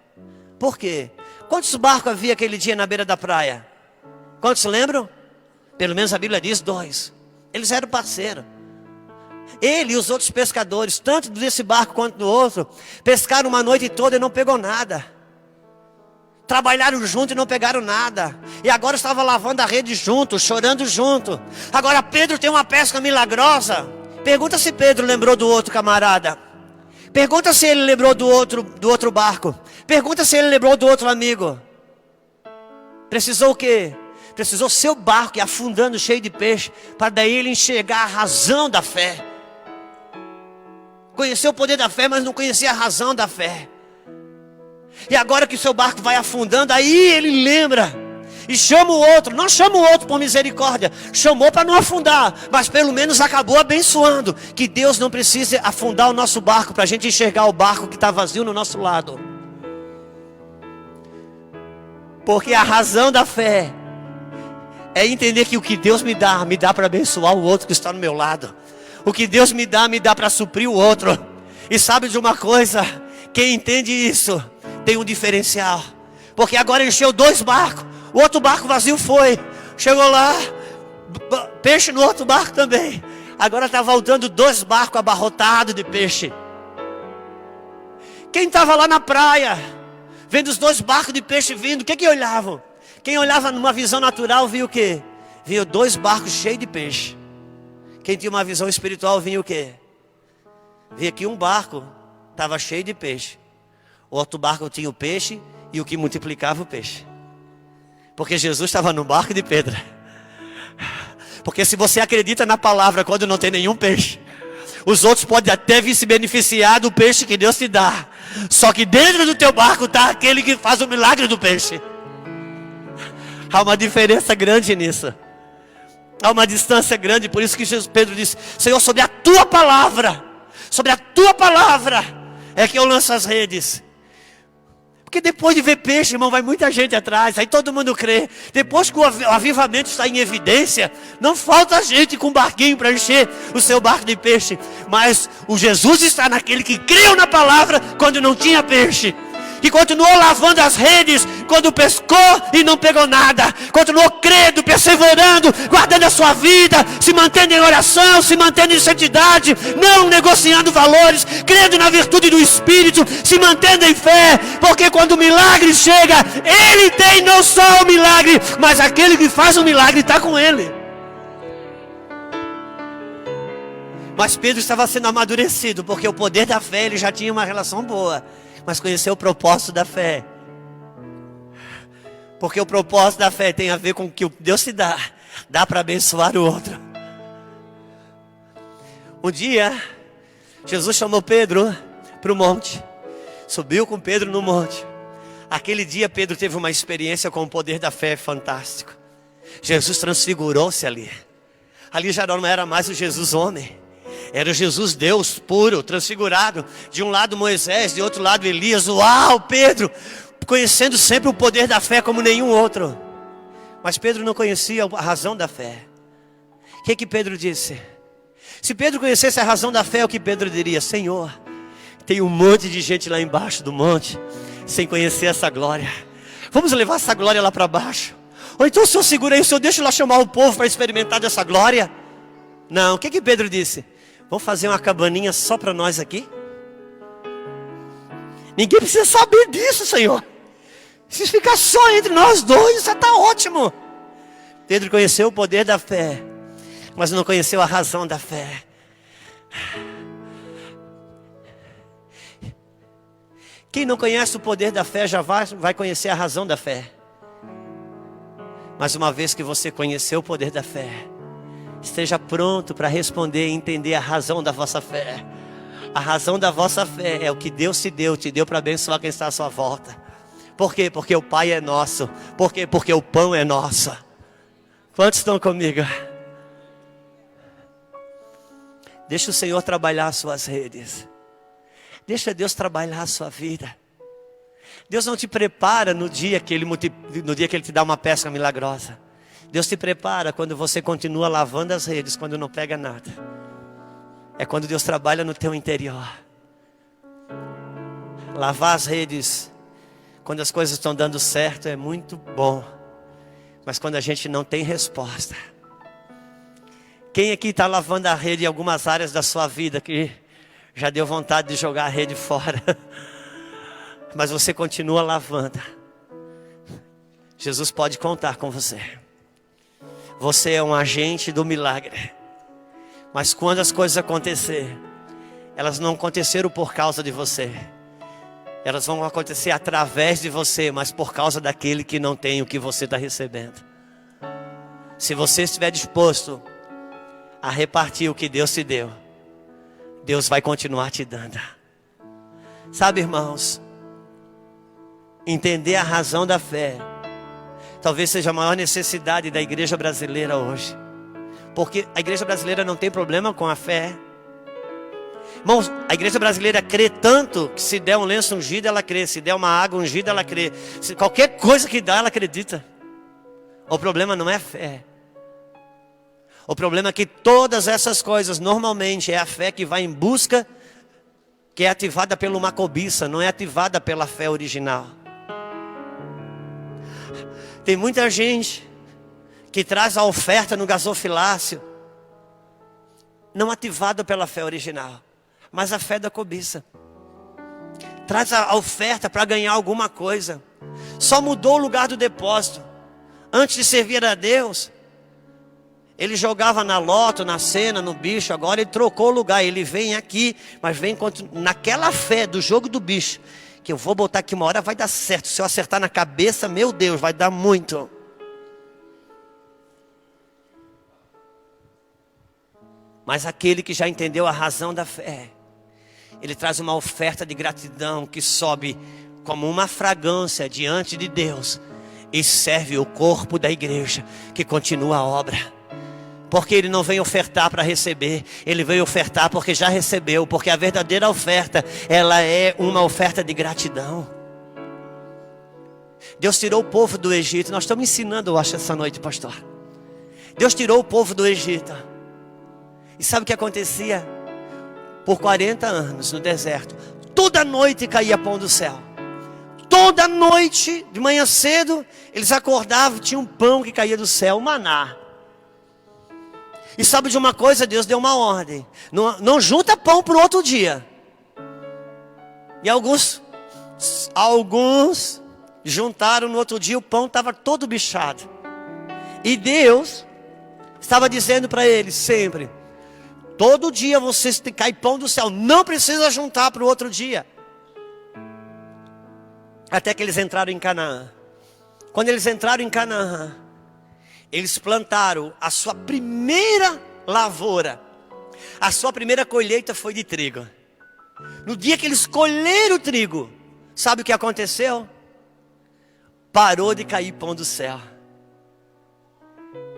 Por quê? Quantos barcos havia aquele dia na beira da praia? Quantos lembram? Pelo menos a Bíblia diz 2. Eles eram parceiros. Ele e os outros pescadores, tanto desse barco quanto do outro, pescaram uma noite toda e não pegou nada. Trabalharam junto e não pegaram nada. E agora estava lavando a rede junto, chorando junto. Agora Pedro tem uma pesca milagrosa. Pergunta se Pedro lembrou do outro camarada. Pergunta se ele lembrou do outro barco. Pergunta se ele lembrou do outro amigo. Precisou o quê? Precisou seu barco afundando cheio de peixe, para daí ele enxergar a razão da fé. Conheceu o poder da fé, mas não conhecia a razão da fé. E agora que seu barco vai afundando, aí ele lembra e chama o outro. Não chama o outro por misericórdia, chamou para não afundar, mas pelo menos acabou abençoando. Que Deus não precise afundar o nosso barco para a gente enxergar o barco que está vazio no nosso lado. Porque a razão da fé é entender que o que Deus me dá para abençoar o outro que está no meu lado. O que Deus me dá para suprir o outro. E sabe de uma coisa? Quem entende isso tem um diferencial. Porque agora encheu 2 barcos. O outro barco vazio foi. Chegou lá, peixe no outro barco também. Agora está voltando 2 barcos abarrotados de peixe. Quem estava lá na praia, vendo os 2 barcos de peixe vindo, o que olhavam? Quem olhava numa visão natural via o quê? Via 2 barcos cheios de peixe. Quem tinha uma visão espiritual via o quê? Via que um barco estava cheio de peixe. O outro barco tinha o peixe e o que multiplicava o peixe. Porque Jesus estava no barco de Pedro. Porque se você acredita na palavra quando não tem nenhum peixe, os outros podem até vir se beneficiar do peixe que Deus te dá. Só que dentro do teu barco está aquele que faz o milagre do peixe. Há uma diferença grande nisso. Há uma distância grande. Por isso que Pedro disse: Senhor, sobre a tua palavra é que eu lanço as redes. Porque depois de ver peixe, irmão, vai muita gente atrás. Aí todo mundo crê. Depois que o avivamento está em evidência, não falta gente com barquinho para encher o seu barco de peixe. Mas o Jesus está naquele que creu na palavra quando não tinha peixe. Que continuou lavando as redes quando pescou e não pegou nada. Continuou crendo, perseverando, guardando a sua vida, se mantendo em oração, se mantendo em santidade, não negociando valores, crendo na virtude do Espírito, se mantendo em fé. Porque quando o milagre chega, ele tem não só o milagre, mas aquele que faz o milagre está com ele. Mas Pedro estava sendo amadurecido, porque o poder da fé, ele já tinha uma relação boa. Mas conheceu o propósito da fé. Porque o propósito da fé tem a ver com o que Deus te dá. Dá para abençoar o outro. Um dia, Jesus chamou Pedro para o monte. Subiu com Pedro no monte. Aquele dia Pedro teve uma experiência com o poder da fé fantástico. Jesus transfigurou-se ali. Ali já não era mais o Jesus homem. Era o Jesus Deus puro, transfigurado. De um lado Moisés, de outro lado Elias. Uau, Pedro, conhecendo sempre o poder da fé como nenhum outro. Mas Pedro não conhecia a razão da fé. O que Pedro disse? Se Pedro conhecesse a razão da fé, o que Pedro diria? Senhor, tem um monte de gente lá embaixo do monte, sem conhecer essa glória. Vamos levar essa glória lá para baixo. Ou então o Senhor segura aí, o Senhor deixa lá chamar o povo para experimentar dessa glória. Não, o que Pedro disse? Vamos fazer uma cabaninha só para nós aqui? Ninguém precisa saber disso, Senhor. Se ficar só entre nós dois, isso está ótimo. Pedro conheceu o poder da fé, mas não conheceu a razão da fé. Quem não conhece o poder da fé já vai conhecer a razão da fé. Mas uma vez que você conheceu o poder da fé, esteja pronto para responder e entender a razão da vossa fé. A razão da vossa fé é o que Deus te deu para abençoar quem está à sua volta. Por quê? Porque o Pai é nosso. Por quê? Porque o pão é nosso. Quantos estão comigo? Deixa o Senhor trabalhar as suas redes. Deixa Deus trabalhar a sua vida. Deus não te prepara no dia que Ele te dá uma pesca milagrosa. Deus te prepara quando você continua lavando as redes, quando não pega nada. É quando Deus trabalha no teu interior. Lavar as redes, quando as coisas estão dando certo, é muito bom. Mas quando a gente não tem resposta. Quem aqui está lavando a rede em algumas áreas da sua vida que já deu vontade de jogar a rede fora? Mas você continua lavando. Jesus pode contar com você. Você é um agente do milagre. Mas quando as coisas acontecerem, elas não aconteceram por causa de você. Elas vão acontecer através de você, mas por causa daquele que não tem o que você está recebendo. Se você estiver disposto a repartir o que Deus te deu, Deus vai continuar te dando. Sabe, irmãos, entender a razão da fé talvez seja a maior necessidade da igreja brasileira hoje. Porque a igreja brasileira não tem problema com a fé. Irmãos, a igreja brasileira crê tanto que se der um lenço ungido ela crê, se der uma água ungida ela crê, se qualquer coisa que dá ela acredita. O problema não é fé. O problema é que todas essas coisas normalmente é a fé que vai em busca, que é ativada pela uma cobiça, não é ativada pela fé original. Tem muita gente que traz a oferta no gasofilácio, não ativada pela fé original, mas a fé da cobiça. Traz a oferta para ganhar alguma coisa. Só mudou o lugar do depósito. Antes de servir a Deus, ele jogava na loto, na cena, no bicho. Agora ele trocou o lugar. Ele vem aqui, mas vem naquela fé do jogo do bicho, que eu vou botar aqui uma hora vai dar certo. Se eu acertar na cabeça, meu Deus, vai dar muito. Mas aquele que já entendeu a razão da fé, ele traz uma oferta de gratidão que sobe como uma fragrância diante de Deus e serve o corpo da igreja que continua a obra. Porque ele não vem ofertar para receber, ele veio ofertar porque já recebeu. Porque a verdadeira oferta, ela é uma oferta de gratidão. Deus tirou o povo do Egito. Nós estamos ensinando, eu acho, essa noite, pastor. Deus tirou o povo do Egito. E sabe o que acontecia? Por 40 anos no deserto, toda noite caía pão do céu. Toda noite, de manhã cedo, eles acordavam, tinha um pão que caía do céu, o maná. E sabe de uma coisa? Deus deu uma ordem. Não junta pão para o outro dia. E alguns juntaram no outro dia, o pão estava todo bichado. E Deus estava dizendo para eles sempre: todo dia vocês caem pão do céu, não precisa juntar para o outro dia. Até que eles entraram em Canaã. Quando eles entraram em Canaã, eles plantaram a sua primeira lavoura. A sua primeira colheita foi de trigo. No dia que eles colheram o trigo, sabe o que aconteceu? Parou de cair pão do céu.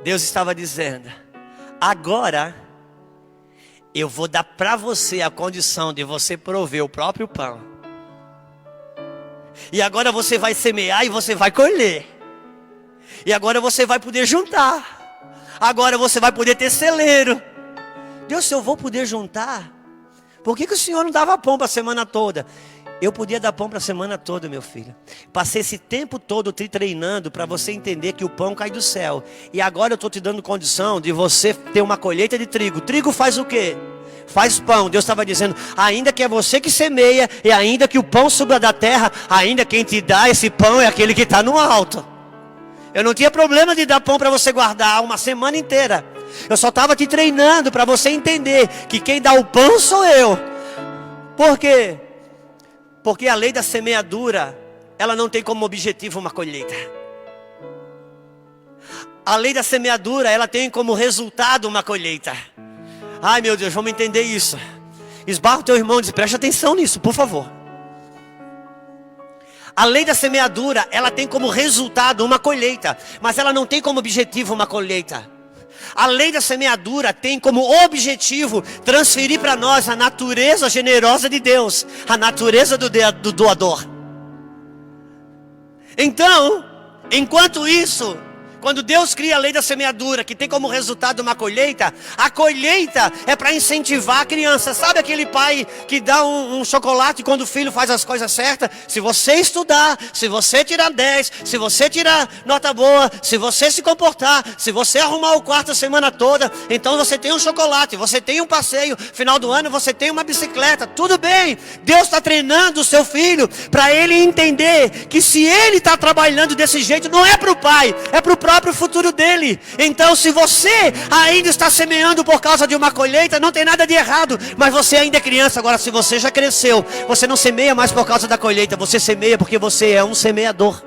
Deus estava dizendo: agora eu vou dar para você a condição de você prover o próprio pão. E agora você vai semear e você vai colher. E agora você vai poder juntar. Agora você vai poder ter celeiro. Deus, se eu vou poder juntar, por que o Senhor não dava pão para a semana toda? Eu podia dar pão para a semana toda, meu filho. Passei esse tempo todo te treinando para você entender que o pão cai do céu. E agora eu estou te dando condição de você ter uma colheita de trigo. Trigo faz o quê? Faz pão. Deus estava dizendo, ainda que é você que semeia, e ainda que o pão suba da terra, ainda quem te dá esse pão é aquele que está no alto. Eu não tinha problema de dar pão para você guardar uma semana inteira. Eu só estava te treinando para você entender que quem dá o pão sou eu. Por quê? Porque a lei da semeadura, ela não tem como objetivo uma colheita. A lei da semeadura, ela tem como resultado uma colheita. Ai meu Deus, vamos entender isso. Esbarra o teu irmão e diz, preste atenção nisso, por favor. A lei da semeadura, ela tem como resultado uma colheita, mas ela não tem como objetivo uma colheita. A lei da semeadura tem como objetivo transferir para nós a natureza generosa de Deus, a natureza do doador. Então, enquanto isso, quando Deus cria a lei da semeadura, que tem como resultado uma colheita, a colheita é para incentivar a criança. Sabe aquele pai que dá um chocolate quando o filho faz as coisas certas? Se você estudar, se você tirar 10, se você tirar nota boa, se você se comportar, se você arrumar o quarto a semana toda, então você tem um chocolate, você tem um passeio, final do ano você tem uma bicicleta. Tudo bem, Deus está treinando o seu filho para ele entender que se ele está trabalhando desse jeito, não é para o pai, é para o próprio futuro dele. Então, se você ainda está semeando por causa de uma colheita, não tem nada de errado, mas você ainda é criança. Agora, se você já cresceu, você não semeia mais por causa da colheita, você semeia porque você é um semeador.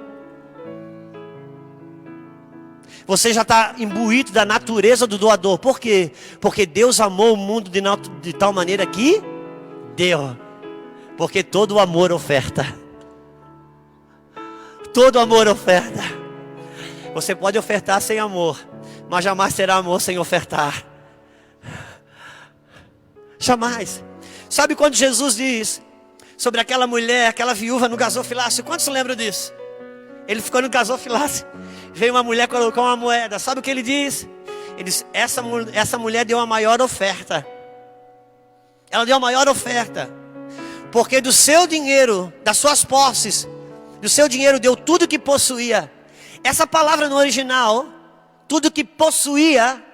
Você já está imbuído da natureza do doador. Por quê? Porque Deus amou o mundo de tal maneira que deu. Porque todo amor oferta. Todo amor oferta. Você pode ofertar sem amor, mas jamais terá amor sem ofertar. Jamais. Sabe quando Jesus diz sobre aquela mulher, aquela viúva no gasofilácio? Quantos lembram disso? Ele ficou no gasofilácio, veio uma mulher, colocou uma moeda. Sabe o que ele diz? Ele diz, essa mulher deu a maior oferta. Ela deu a maior oferta. Porque do seu dinheiro, das suas posses, do seu dinheiro deu tudo que possuía. Essa palavra no original, tudo que possuía,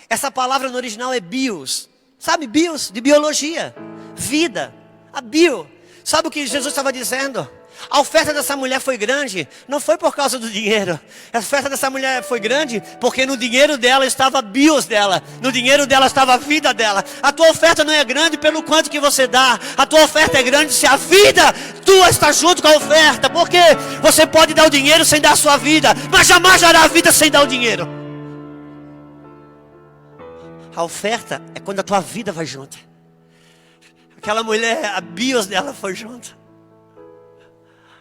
essa palavra no original é bios. Sabe bios? De biologia, vida, a bio. Sabe o que Jesus estava dizendo? A oferta dessa mulher foi grande, não foi por causa do dinheiro. A oferta dessa mulher foi grande porque no dinheiro dela estava bios dela, no dinheiro dela estava a vida dela. A tua oferta não é grande pelo quanto que você dá, a tua oferta é grande se a vida tua está junto com a oferta. Porque você pode dar o dinheiro sem dar a sua vida, mas jamais dará a vida sem dar o dinheiro. A oferta é quando a tua vida vai junto. Aquela mulher, a bios dela foi junto.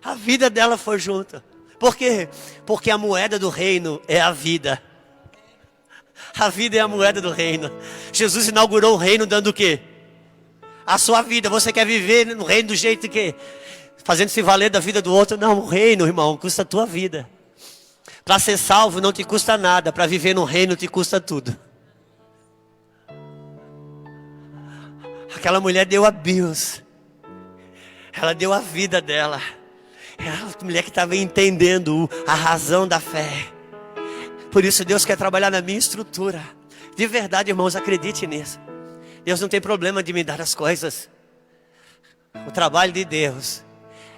A vida dela foi junto. Por quê? Porque a moeda do reino é a vida. A vida é a moeda do reino. Jesus inaugurou o reino dando o quê? A sua vida. Você quer viver no reino do jeito que? Fazendo-se valer da vida do outro? Não, o reino, irmão, custa a tua vida. Para ser salvo não te custa nada. Para viver no reino te custa tudo. Aquela mulher deu a bios. Ela deu a vida dela. É a mulher que estava entendendo a razão da fé. Por isso Deus quer trabalhar na minha estrutura. De verdade, irmãos, acredite nisso. Deus não tem problema de me dar as coisas. O trabalho de Deus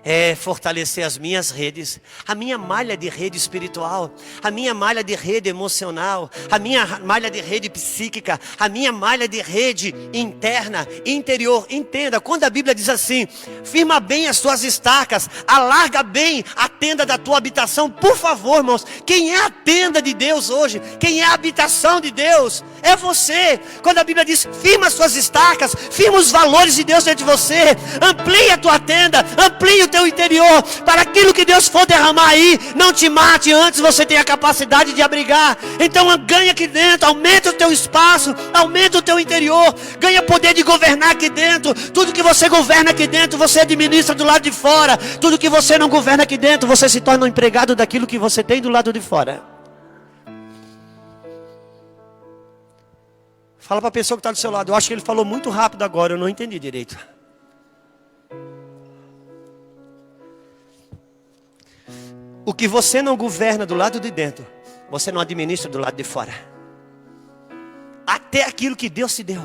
é fortalecer as minhas redes, a minha malha de rede espiritual, a minha malha de rede emocional, a minha malha de rede psíquica, a minha malha de rede interna, interior. Entenda, quando a Bíblia diz assim, firma bem as tuas estacas, alarga bem a tenda da tua habitação. Por favor, irmãos, quem é a tenda de Deus hoje? Quem é a habitação de Deus? É você. Quando a Bíblia diz, firma as tuas estacas, firma os valores de Deus dentro de você, amplie a tua tenda, amplie o teu interior, para aquilo que Deus for derramar aí, não te mate antes você tem a capacidade de abrigar. Então ganha aqui dentro, aumenta o teu espaço, aumenta o teu interior, ganha poder de governar aqui dentro. Tudo que você governa aqui dentro, você administra do lado de fora. Tudo que você não governa aqui dentro, você se torna um empregado daquilo que você tem do lado de fora. Fala para a pessoa que está do seu lado. Eu acho que ele falou muito rápido agora, eu não entendi direito. O que você não governa do lado de dentro, você não administra do lado de fora. Até aquilo que Deus te deu,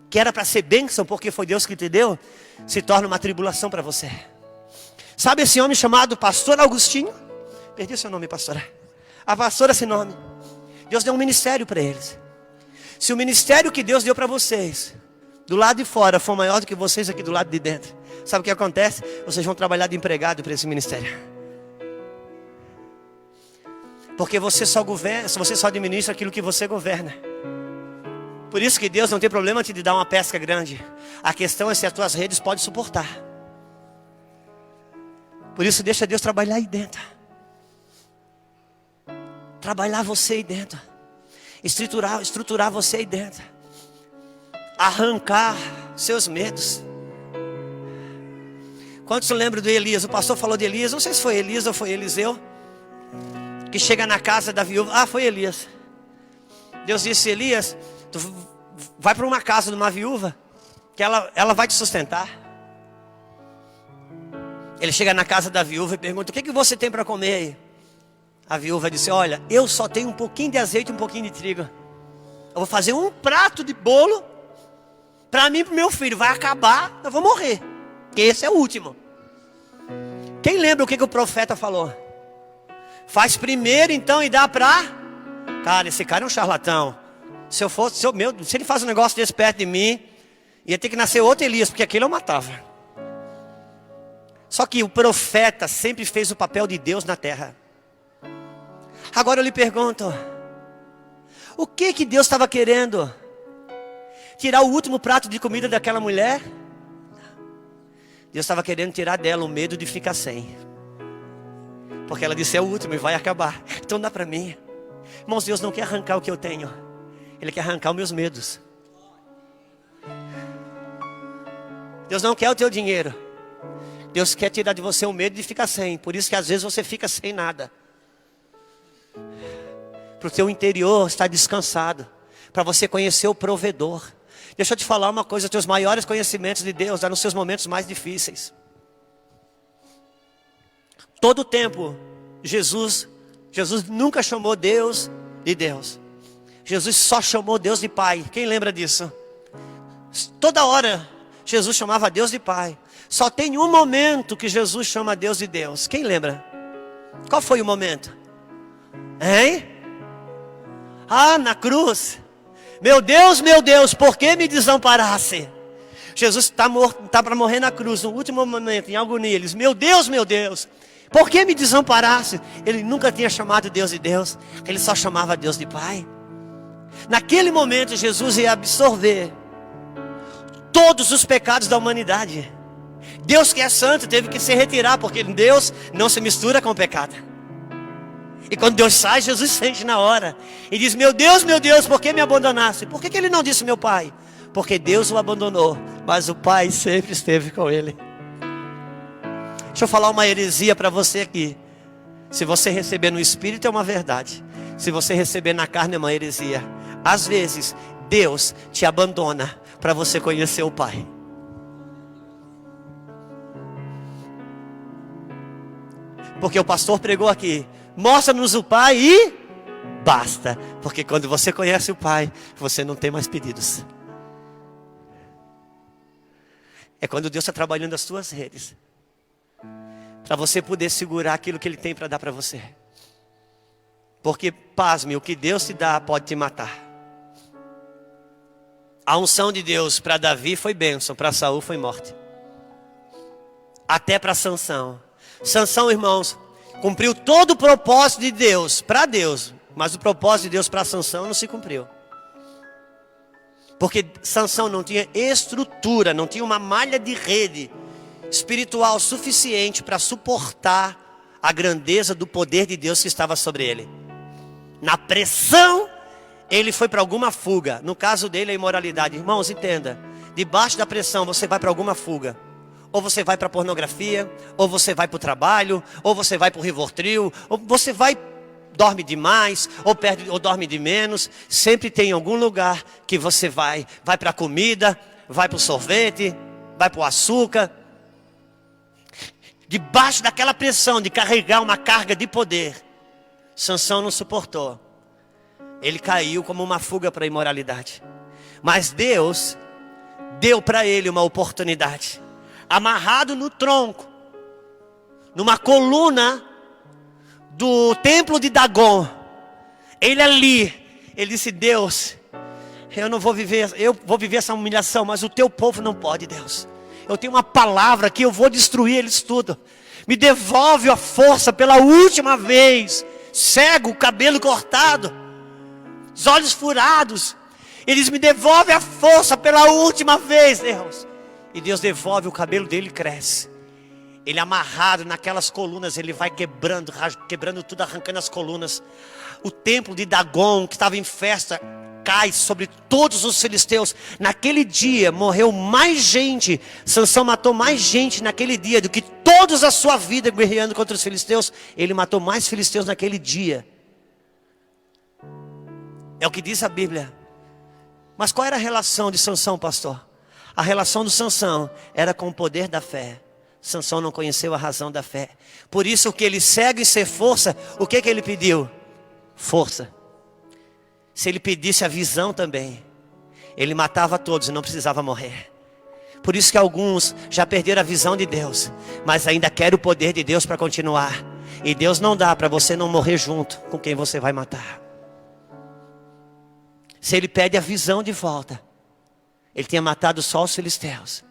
que era para ser bênção, porque foi Deus que te deu, se torna uma tribulação para você. Sabe esse homem chamado Pastor Agostinho? Perdi seu nome, pastora. A pastora, esse nome. Deus deu um ministério para eles. Se o ministério que Deus deu para vocês, do lado de fora, for maior do que vocês aqui do lado de dentro, sabe o que acontece? Vocês vão trabalhar de empregado para esse ministério. Porque você só governa, você só administra aquilo que você governa. Por isso que Deus não tem problema de te dar uma pesca grande. A questão é se as tuas redes podem suportar. Por isso deixa Deus trabalhar aí dentro. Trabalhar você aí dentro. Estruturar você aí dentro. Arrancar seus medos. Quantos lembram do Elias? O pastor falou de Elias. Não sei se foi Elias ou foi Eliseu. Que chega na casa da viúva. Ah, foi Elias. Deus disse: Elias, tu vai para uma casa de uma viúva, que ela vai te sustentar. Ele chega na casa da viúva e pergunta: o que você tem para comer aí? A viúva disse: olha, eu só tenho um pouquinho de azeite e um pouquinho de trigo. Eu vou fazer um prato de bolo para mim e para o meu filho. Vai acabar, eu vou morrer, porque esse é o último. Quem lembra o que o profeta falou? Faz primeiro então e dá pra... Cara, esse cara é um charlatão. Se ele faz um negócio desse perto de mim, ia ter que nascer outro Elias, porque aquele eu matava. Só que o profeta sempre fez o papel de Deus na terra. Agora eu lhe pergunto, o que Deus estava querendo? Tirar o último prato de comida daquela mulher? Deus estava querendo tirar dela o medo de ficar sem. Porque ela disse: é o último e vai acabar. Então dá para mim. Irmãos, Deus não quer arrancar o que eu tenho. Ele quer arrancar os meus medos. Deus não quer o teu dinheiro. Deus quer tirar de você o medo de ficar sem. Por isso que às vezes você fica sem nada. Para o teu interior estar descansado. Para você conhecer o provedor. Deixa eu te falar uma coisa. Os teus maiores conhecimentos de Deus dão nos seus momentos mais difíceis. Todo o tempo, Jesus nunca chamou Deus de Deus. Jesus só chamou Deus de Pai. Quem lembra disso? Toda hora, Jesus chamava Deus de Pai. Só tem um momento que Jesus chama Deus de Deus. Quem lembra? Qual foi o momento? Hein? Ah, na cruz. Meu Deus, por que me desamparasse? Jesus está para morrer na cruz, no último momento, em agonia. Ele diz: meu Deus, por que me desamparasse? Ele nunca tinha chamado Deus de Deus. Ele só chamava Deus de Pai. Naquele momento Jesus ia absorver todos os pecados da humanidade. Deus que é santo teve que se retirar, porque Deus não se mistura com o pecado. E quando Deus sai, Jesus sente na hora e diz: meu Deus, por que me abandonaste? Por que ele não disse meu Pai? Porque Deus o abandonou, mas o Pai sempre esteve com ele. Deixa eu falar uma heresia para você aqui. Se você receber no Espírito é uma verdade. Se você receber na carne é uma heresia. Às vezes, Deus te abandona para você conhecer o Pai. Porque o pastor pregou aqui: mostra-nos o Pai e basta. Porque quando você conhece o Pai, você não tem mais pedidos. É quando Deus está trabalhando as suas redes, para você poder segurar aquilo que Ele tem para dar para você. Porque, pasme, o que Deus te dá pode te matar. A unção de Deus para Davi foi bênção, para Saul foi morte. Até para Sansão. Sansão, irmãos, cumpriu todo o propósito de Deus para Deus, mas o propósito de Deus para Sansão não se cumpriu. Porque Sansão não tinha estrutura, não tinha uma malha de rede espiritual suficiente para suportar a grandeza do poder de Deus que estava sobre ele. Na pressão, ele foi para alguma fuga. No caso dele, a imoralidade. Irmãos, entenda: debaixo da pressão você vai para alguma fuga. Ou você vai para a pornografia, ou você vai para o trabalho, ou você vai para o Rivotril, ou você vai dorme demais, ou perde, ou dorme de menos. Sempre tem algum lugar que você vai para a comida, vai para o sorvete, vai para o açúcar. Debaixo daquela pressão de carregar uma carga de poder, Sansão não suportou. Ele caiu como uma fuga para a imoralidade. Mas Deus deu para ele uma oportunidade. Amarrado no tronco, numa coluna do templo de Dagon. Ele ali, ele disse: Deus, eu vou viver essa humilhação, mas o teu povo não pode, Deus. Eu tenho uma palavra que eu vou destruir eles tudo. Me devolve a força pela última vez. Cego, cabelo cortado, os olhos furados. Eles me devolvem a força pela última vez, Deus. E Deus devolve, o cabelo dele cresce. Ele amarrado naquelas colunas, ele vai quebrando tudo, arrancando as colunas. O templo de Dagon, que estava em festa, cai sobre todos os filisteus. Naquele dia morreu mais gente. Sansão matou mais gente naquele dia do que todos a sua vida guerreando contra os filisteus. Ele matou mais filisteus naquele dia. É o que diz a Bíblia. Mas qual era a relação de Sansão, pastor? A relação do Sansão era com o poder da fé. Sansão não conheceu a razão da fé. Por isso que ele cego e sem força, o que ele pediu? Força. Se ele pedisse a visão também, ele matava todos e não precisava morrer. Por isso que alguns já perderam a visão de Deus, mas ainda querem o poder de Deus para continuar. E Deus não dá para você não morrer junto com quem você vai matar. Se ele pede a visão de volta, ele tinha matado só os filisteus.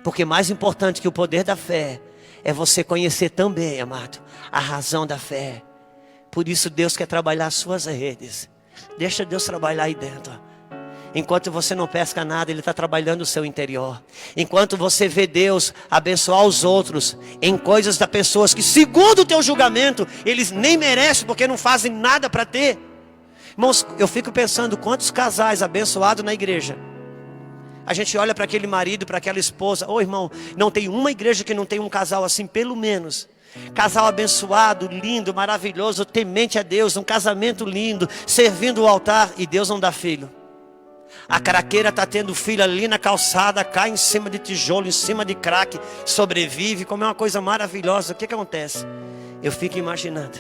Porque mais importante que o poder da fé é você conhecer também, amado, a razão da fé. Por isso Deus quer trabalhar as suas redes. Deixa Deus trabalhar aí dentro. Enquanto você não pesca nada, Ele está trabalhando o seu interior. Enquanto você vê Deus abençoar os outros em coisas das pessoas que, segundo o teu julgamento, eles nem merecem porque não fazem nada para ter. Irmãos, eu fico pensando quantos casais abençoados na igreja. A gente olha para aquele marido, para aquela esposa. Ô irmão, não tem uma igreja que não tem um casal assim, pelo menos. Casal abençoado, lindo, maravilhoso, temente a Deus, um casamento lindo, servindo o altar, e Deus não dá filho. A craqueira está tendo filho ali na calçada, cai em cima de tijolo, em cima de crack, sobrevive, como é uma coisa maravilhosa. O que acontece? Eu fico imaginando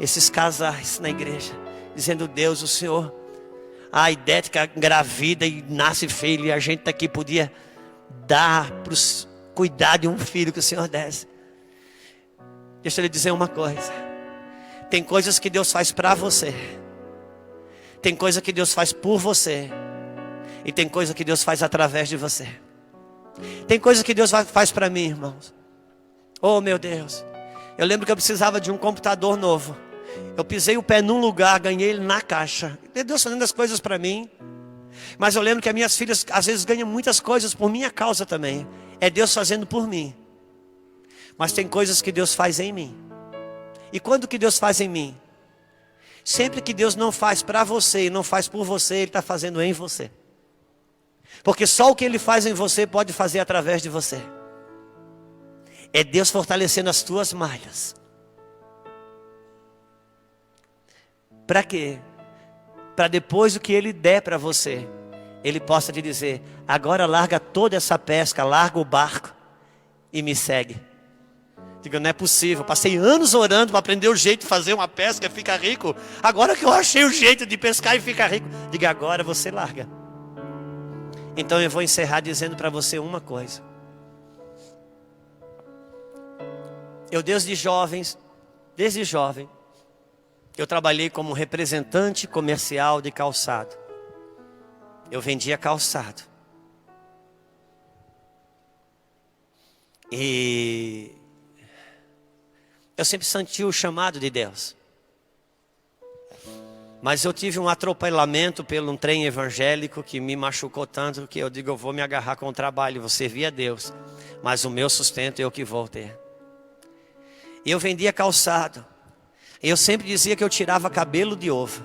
esses casais na igreja, dizendo: Deus, o Senhor, a idética engravida e nasce filho, e a gente aqui podia dar para cuidar de um filho que o Senhor desse. Deixa eu lhe dizer uma coisa. Tem coisas que Deus faz para você. Tem coisa que Deus faz por você. E tem coisa que Deus faz através de você. Tem coisa que Deus faz para mim, irmãos. Oh meu Deus. Eu lembro que eu precisava de um computador novo. Eu pisei o pé num lugar, ganhei ele na caixa. É Deus fazendo as coisas para mim. Mas eu lembro que as minhas filhas às vezes ganham muitas coisas por minha causa também. É Deus fazendo por mim. Mas tem coisas que Deus faz em mim. E quando que Deus faz em mim? Sempre que Deus não faz para você e não faz por você, Ele está fazendo em você. Porque só o que Ele faz em você pode fazer através de você. É Deus fortalecendo as tuas malhas. Para quê? Para depois do que Ele der para você, Ele possa te dizer: agora larga toda essa pesca, larga o barco e me segue. Diga: não é possível, passei anos orando para aprender o jeito de fazer uma pesca e ficar rico. Agora que eu achei o jeito de pescar e ficar rico, diga: agora você larga. Então eu vou encerrar dizendo para você uma coisa. Eu desde jovem, eu trabalhei como representante comercial de calçado. Eu vendia calçado. E eu sempre senti o chamado de Deus. Mas eu tive um atropelamento pelo um trem evangélico que me machucou tanto que eu digo: eu vou me agarrar com o trabalho, vou servir a Deus, mas o meu sustento eu que vou ter. E eu vendia calçado. E eu sempre dizia que eu tirava cabelo de ovo.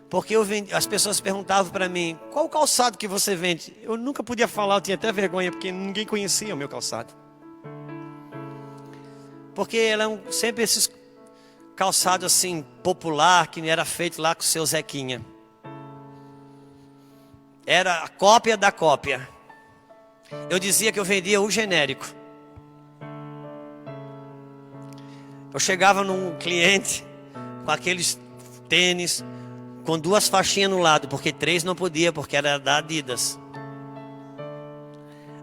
Porque as pessoas perguntavam para mim: qual o calçado que você vende? Eu nunca podia falar, eu tinha até vergonha, porque ninguém conhecia o meu calçado. Porque eram sempre esses calçado assim, popular, que era feito lá com o seu Zequinha. Era a cópia da cópia. Eu dizia que eu vendia o genérico. Eu chegava num cliente com aqueles tênis, com 2 faixinhas no lado, porque 3 não podia, porque era da Adidas.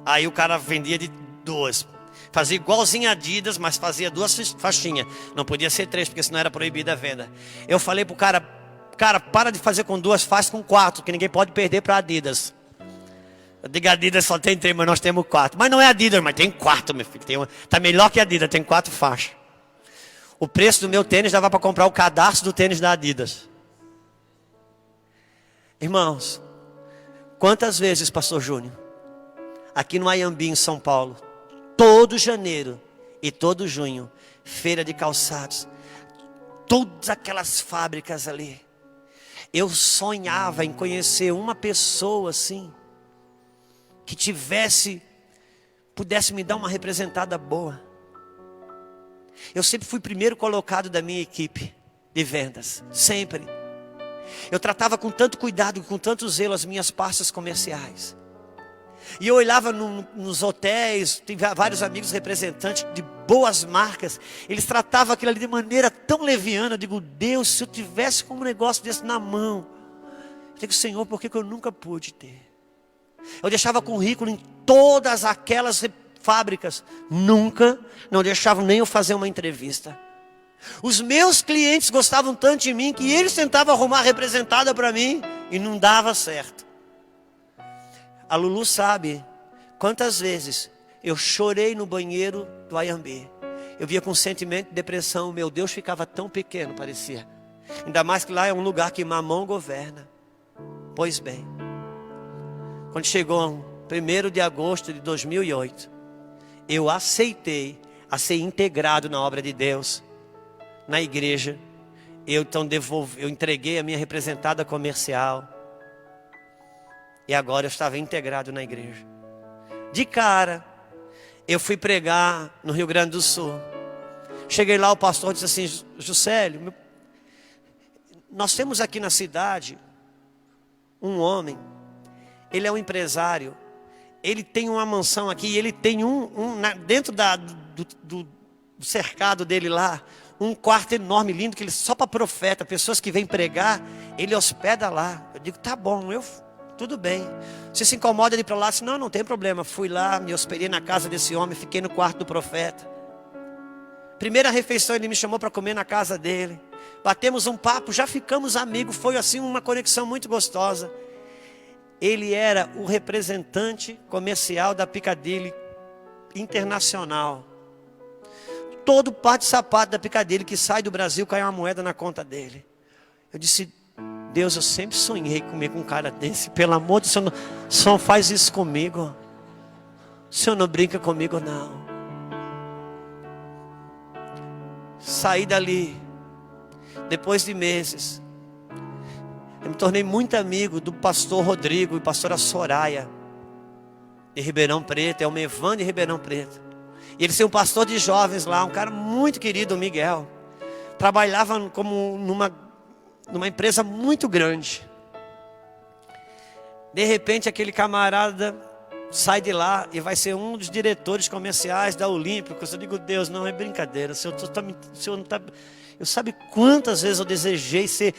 Aí o cara vendia de 2. Fazia igualzinho a Adidas, mas fazia 2 faixinhas. Não podia ser 3, porque senão era proibida a venda. Eu falei pro cara, para de fazer com 2, faz com 4, que ninguém pode perder para Adidas. Eu digo, Adidas só tem 3, mas nós temos 4. Mas não é Adidas, mas tem 4, meu filho. Tá melhor que a Adidas, tem 4 faixas. O preço do meu tênis dava para comprar o cadastro do tênis da Adidas. Irmãos, quantas vezes, pastor Júnior, aqui no Ayambi, em São Paulo, todo janeiro e todo junho, feira de calçados, todas aquelas fábricas ali, eu sonhava em conhecer uma pessoa assim, que pudesse me dar uma representada boa. Eu sempre fui primeiro colocado da minha equipe de vendas, sempre. Eu tratava com tanto cuidado, com tanto zelo as minhas pastas comerciais. E eu olhava nos hotéis, tive vários amigos representantes de boas marcas. Eles tratavam aquilo ali de maneira tão leviana. Eu digo, Deus, se eu tivesse um negócio desse na mão. Eu digo, Senhor, por que eu nunca pude ter? Eu deixava currículo em todas aquelas fábricas. Nunca, não deixavam nem eu fazer uma entrevista. Os meus clientes gostavam tanto de mim que eles tentavam arrumar representada para mim e não dava certo. A Lulu sabe quantas vezes eu chorei no banheiro do Ayambi. Eu via com sentimento de depressão. Meu Deus, ficava tão pequeno, parecia. Ainda mais que lá é um lugar que Mamão governa. Pois bem, quando chegou 1º de agosto de 2008, eu aceitei a ser integrado na obra de Deus, na igreja. Eu entreguei a minha representada comercial. E agora eu estava integrado na igreja. De cara, eu fui pregar no Rio Grande do Sul. Cheguei lá, o pastor disse assim, Juscelio, nós temos aqui na cidade um homem. Ele é um empresário. Ele tem uma mansão aqui. Ele tem dentro do cercado dele lá, um quarto enorme, lindo, que ele só para profeta, pessoas que vêm pregar, ele hospeda lá. Eu digo, tá bom, tudo bem. Você se incomoda de ir para lá? Disse, não tem problema. Fui lá, me hospedei na casa desse homem, fiquei no quarto do profeta. Primeira refeição ele me chamou para comer na casa dele. Batemos um papo, já ficamos amigos. Foi assim uma conexão muito gostosa. Ele era o representante comercial da Piccadilly Internacional. Todo par de sapato da Piccadilly que sai do Brasil cai uma moeda na conta dele. Eu disse, Deus, eu sempre sonhei comer com um cara desse. Pelo amor de Deus, o Senhor não faz isso comigo. O Senhor não brinca comigo, não. Saí dali. Depois de meses, eu me tornei muito amigo do pastor Rodrigo e pastora Soraya de Ribeirão Preto. É o Mevan de Ribeirão Preto. E eles têm um pastor de jovens lá, um cara muito querido, o Miguel. Trabalhava como numa empresa muito grande. De repente aquele camarada sai de lá e vai ser um dos diretores comerciais da Olímpicos. Eu digo, Deus, não é brincadeira. Eu sabe quantas vezes eu desejei ser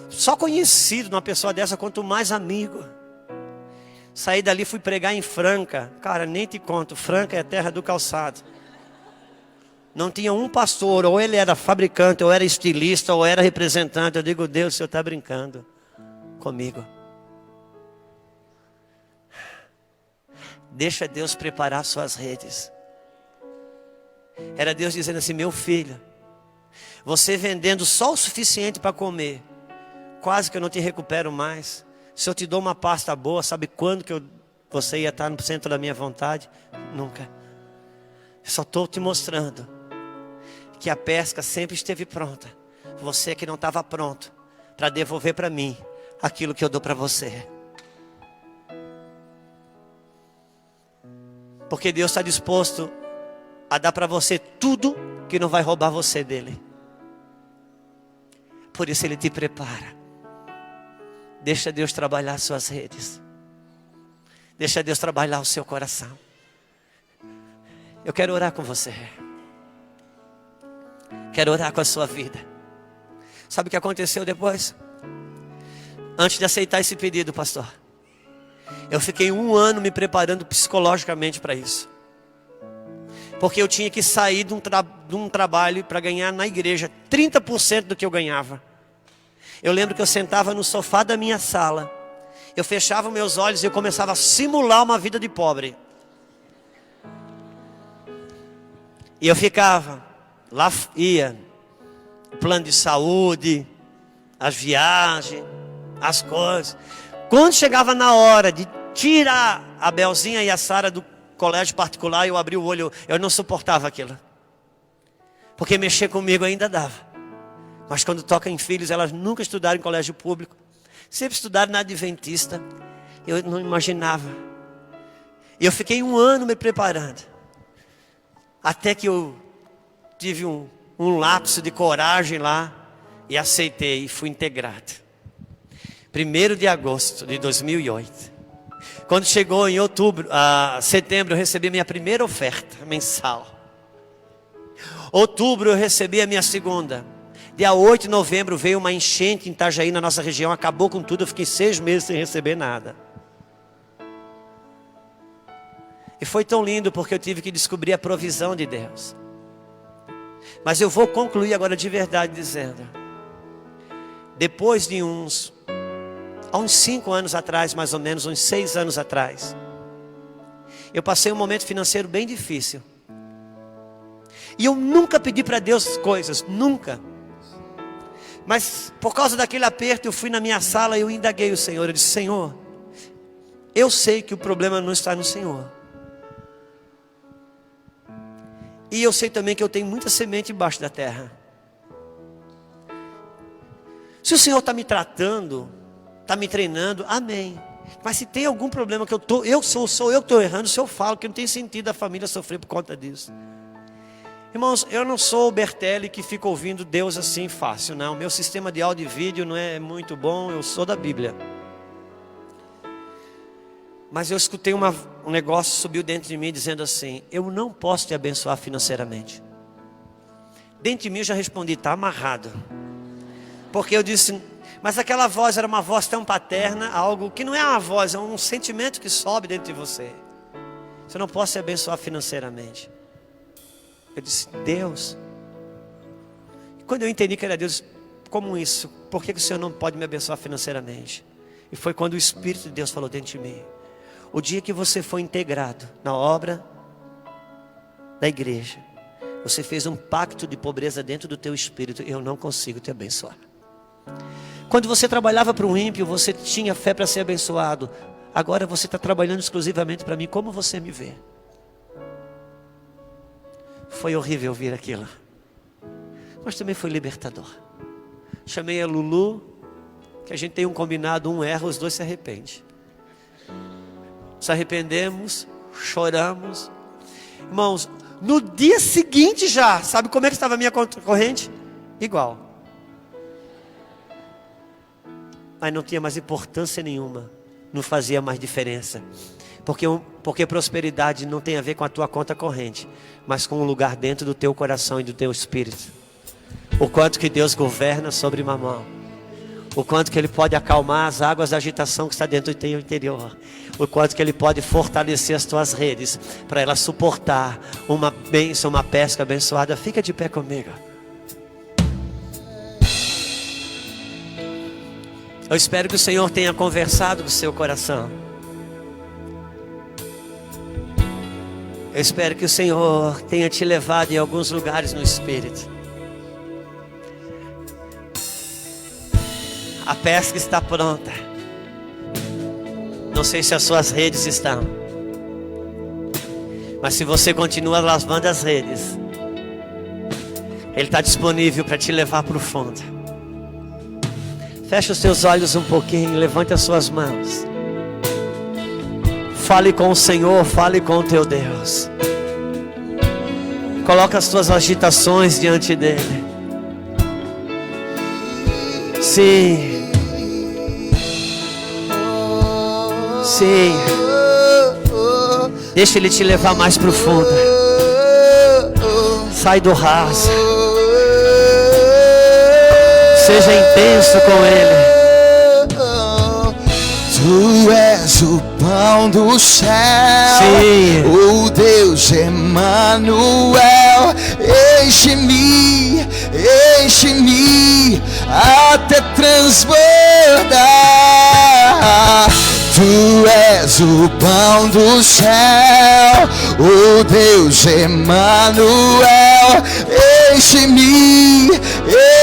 só conhecido de uma pessoa dessa, quanto mais amigo. Saí dali, fui pregar em Franca. Cara, nem te conto, Franca é a terra do calçado. Não tinha um pastor, ou ele era fabricante, ou era estilista, ou era representante. Eu digo, Deus, o Senhor está brincando comigo. Deixa Deus preparar suas redes. Era Deus dizendo assim, meu filho, você vendendo só o suficiente para comer, quase que eu não te recupero mais. Se eu te dou uma pasta boa, sabe quando que você ia estar no centro da minha vontade? Nunca. Eu só estou te mostrando que a pesca sempre esteve pronta. Você que não estava pronto para devolver para mim aquilo que eu dou para você. Porque Deus está disposto a dar para você tudo que não vai roubar você dele. Por isso Ele te prepara. Deixa Deus trabalhar suas redes. Deixa Deus trabalhar o seu coração. Eu quero orar com você. Quero orar com a sua vida. Sabe o que aconteceu depois? Antes de aceitar esse pedido, pastor, eu fiquei 1 ano me preparando psicologicamente para isso. Porque eu tinha que sair de um trabalho para ganhar na igreja 30% do que eu ganhava. Eu lembro que eu sentava no sofá da minha sala. Eu fechava meus olhos e eu começava a simular uma vida de pobre. E eu ficava, lá ia, o plano de saúde, as viagens, as coisas. Quando chegava na hora de tirar a Belzinha e a Sara do colégio particular, eu abri o olho, eu não suportava aquilo. Porque mexer comigo ainda dava. Mas quando toca em filhos, elas nunca estudaram em colégio público. Sempre estudaram na Adventista. Eu não imaginava. E eu fiquei 1 ano me preparando. Até que eu tive um lapso de coragem lá. E aceitei e fui integrado. 1º de agosto de 2008. Quando chegou em setembro, eu recebi minha primeira oferta mensal. Outubro eu recebi a minha segunda. Dia 8 de novembro veio uma enchente em Itajaí, na nossa região, acabou com tudo, eu fiquei 6 meses sem receber nada. E foi tão lindo porque eu tive que descobrir a provisão de Deus. Mas eu vou concluir agora de verdade dizendo, depois de há uns 5 anos atrás, mais ou menos, uns 6 anos atrás, eu passei um momento financeiro bem difícil. E eu nunca pedi para Deus coisas, nunca. Mas por causa daquele aperto, eu fui na minha sala e eu indaguei o Senhor. Eu disse, Senhor, eu sei que o problema não está no Senhor. E eu sei também que eu tenho muita semente embaixo da terra. Se o Senhor está me tratando, está me treinando, amém. Mas se tem algum problema que sou eu que estou errando, se eu falo que não tem sentido a família sofrer por conta disso. Irmãos, eu não sou o Bertelli que fica ouvindo Deus assim fácil, não. Meu sistema de áudio e vídeo não é muito bom, eu sou da Bíblia. Mas eu escutei um negócio subiu dentro de mim dizendo assim, eu não posso te abençoar financeiramente. Dentro de mim eu já respondi, está amarrado. Porque eu disse, mas aquela voz era uma voz tão paterna, algo que não é uma voz, é um sentimento que sobe dentro de você. Você não pode te abençoar financeiramente. Eu disse, Deus. E quando eu entendi que era Deus, como isso? Por que o Senhor não pode me abençoar financeiramente? E foi quando o Espírito de Deus falou dentro de mim. O dia que você foi integrado na obra da igreja, você fez um pacto de pobreza dentro do teu espírito. Eu não consigo te abençoar. Quando você trabalhava para um ímpio, você tinha fé para ser abençoado. Agora você está trabalhando exclusivamente para mim. Como você me vê? Foi horrível ouvir aquilo, mas também foi libertador. Chamei a Lulu, que a gente tem um combinado, um erra, os dois se arrependem. Nos arrependemos, choramos. Irmãos, no dia seguinte já, sabe como é que estava a minha conta corrente? Igual. Mas não tinha mais importância nenhuma, não fazia mais diferença. Porque prosperidade não tem a ver com a tua conta corrente, mas com o lugar dentro do teu coração e do teu espírito. O quanto que Deus governa sobre Mamão. O quanto que Ele pode acalmar as águas da agitação que está dentro do teu interior. O quanto que Ele pode fortalecer as tuas redes para elas suportar uma bênção, uma pesca abençoada. Fica de pé comigo. Eu espero que o Senhor tenha conversado com o seu coração. Eu espero que o Senhor tenha te levado em alguns lugares no Espírito. A pesca está pronta. Não sei se as suas redes estão. Mas se você continua lavando as redes, Ele está disponível para te levar para o fundo. Feche os seus olhos um pouquinho, levante as suas mãos. Fale com o Senhor, fale com o teu Deus. Coloca as tuas agitações diante dEle. Sim. Sim. Deixa Ele te levar mais profundo. Sai do raso. Seja intenso com Ele. Tu és o pão do céu, Sim. o Deus Emanuel. Enche-me, enche-me até transbordar. Tu és o pão do céu, o Deus Emanuel. Enche-me,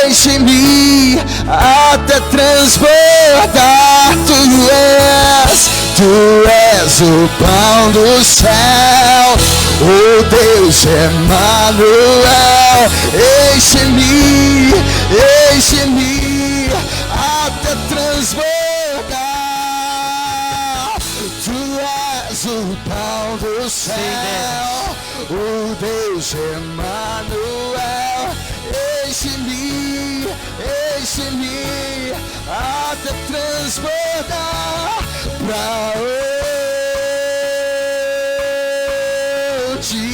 enche-me até transbordar. Tu és o pão do céu, o Deus Emanuel. Enche-me, enche-me até transbordar. Tu és o pão do céu, o Deus Emanuel. Enche-me, enche-me até transbordar. Pra onde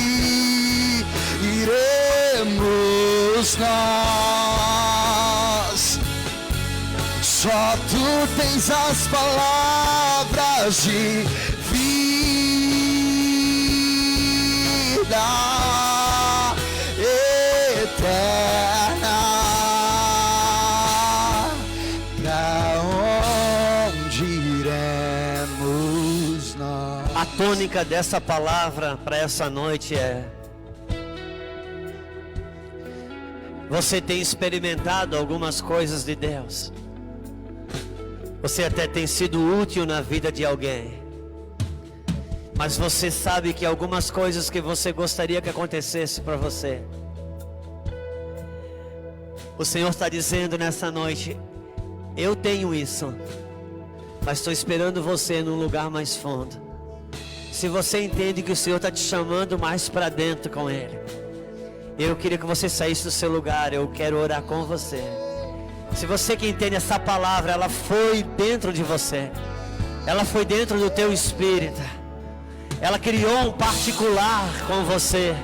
iremos nós? Só tu tens as palavras de vida eterna. A tônica dessa palavra para essa noite é: você tem experimentado algumas coisas de Deus. Você até tem sido útil na vida de alguém. Mas você sabe que algumas coisas que você gostaria que acontecesse para você, o Senhor está dizendo nessa noite: eu tenho isso, mas estou esperando você num lugar mais fundo. Se você entende que o Senhor está te chamando mais para dentro com Ele, eu queria que você saísse do seu lugar. Eu quero orar com você. Se você que entende essa palavra, ela foi dentro de você, ela foi dentro do teu espírito, ela criou um particular com você.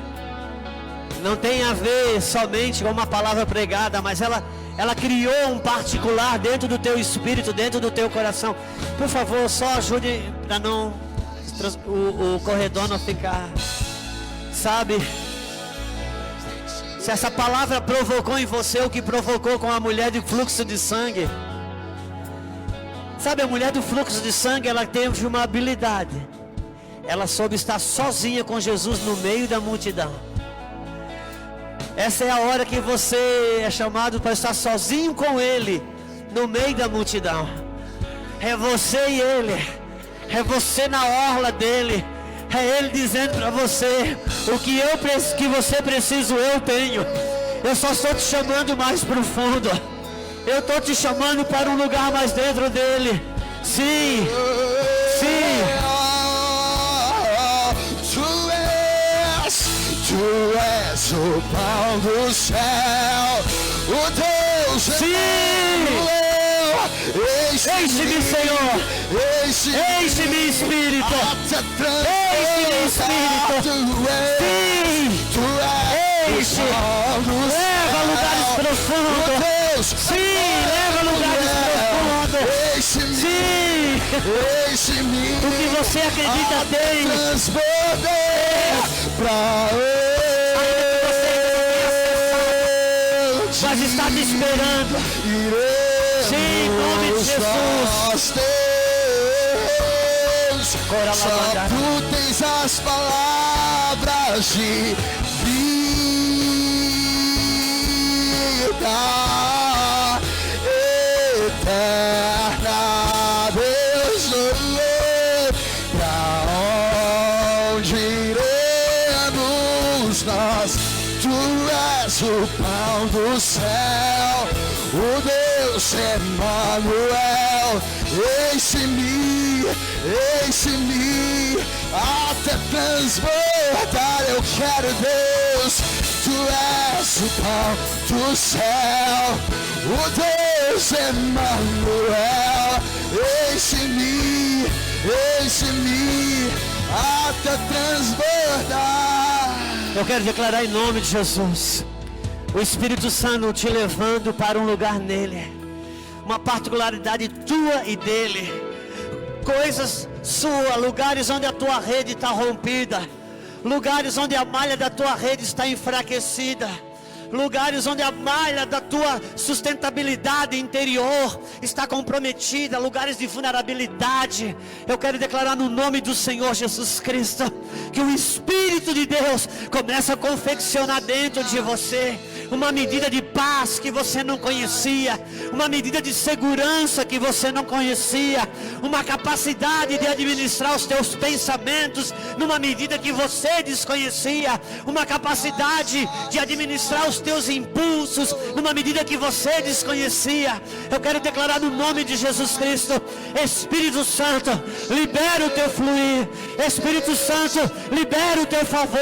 Não tem a ver somente com uma palavra pregada, mas ela criou um particular dentro do teu espírito, dentro do teu coração. Por favor, só ajude para não o corredor não ficar, sabe? Se essa palavra provocou em você o que provocou com a mulher do fluxo de sangue, sabe, a mulher do fluxo de sangue, ela teve uma habilidade. Ela soube estar sozinha com Jesus no meio da multidão. Essa é a hora que você é chamado para estar sozinho com Ele no meio da multidão. É você e Ele. É você na orla dele. É Ele dizendo para você: o que você precisa, eu tenho. Eu só estou te chamando mais profundo. Eu estou te chamando para um lugar mais dentro dele. Sim, sim. Tu és o pão do céu, o Deus. Sim. Enche-me, Senhor. Enche-me, Espírito. Enche-me, Espírito. Sim. Enche. Leva a lugares profundos. Sim, leva a lugares profundos. Sim. O que você acredita tem. Mas está te esperando. Sim, em nome de Jesus. Só tu tens as palavras de vida eterna. Deus, pra onde iremos nós? Tu és o pão do céu, o Deus Emanuel. Enche-me, enche-me até transbordar. Eu quero, Deus. Tu és o pão do céu, o Deus Deus Emanuel, enche-me até transbordar. Eu quero declarar em nome de Jesus, o Espírito Santo te levando para um lugar nele, uma particularidade tua e dele, coisas suas, lugares onde a tua rede está rompida, lugares onde a malha da tua rede está enfraquecida, lugares onde a malha da tua sustentabilidade interior está comprometida, lugares de vulnerabilidade. Eu quero declarar no nome do Senhor Jesus Cristo, que o Espírito de Deus começa a confeccionar dentro de você uma medida de paz que você não conhecia, uma medida de segurança que você não conhecia, uma capacidade de administrar os teus pensamentos numa medida que você desconhecia, uma capacidade de administrar os teus impulsos numa medida que você desconhecia. Eu quero declarar no nome de Jesus Cristo: Espírito Santo, libera o teu fluir. Espírito Santo, libera o teu favor.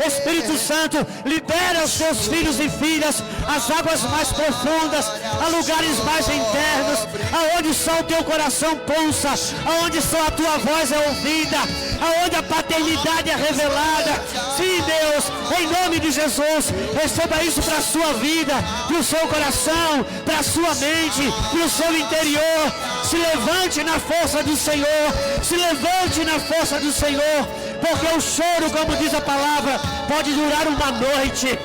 Espírito Santo, libera os teus filhos e filhas às águas mais profundas, a lugares mais internos, aonde só o teu coração pulsa, aonde só a tua voz é ouvida, aonde a paternidade é revelada. Sim, Deus, em nome de Jesus, receba isso para a sua vida, para o seu coração, para a sua mente, para o seu interior. Se levante na força do Senhor, se levante na força do Senhor, porque o choro, como diz a palavra, pode durar uma noite,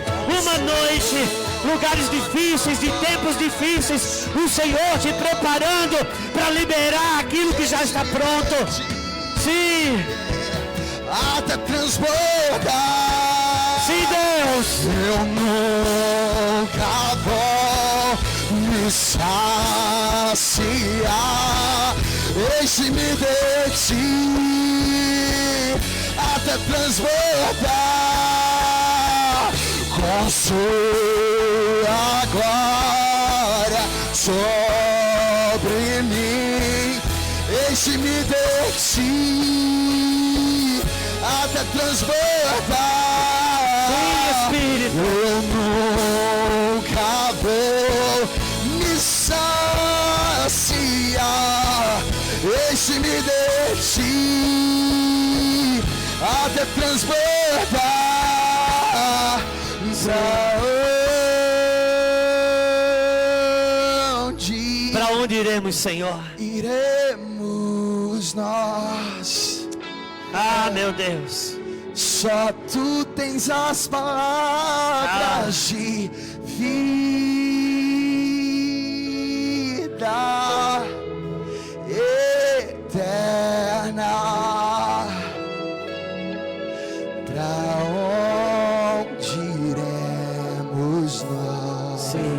lugares difíceis, de tempos difíceis, o Senhor te preparando para liberar aquilo que já está pronto. Sim, até transbordar. sim, Deus, eu nunca vou me saciar, enche-me de ti até transbordar, com sua glória sobre mim, enche-me de ti até transbordar. sim, Espírito, Eu nunca vou me saciar, enche-me de ti até transbordar. para onde iremos, Senhor? Iremos nós? Ah, meu Deus, Só tu tens as palavras de vida eterna. Pra onde iremos nós? sim.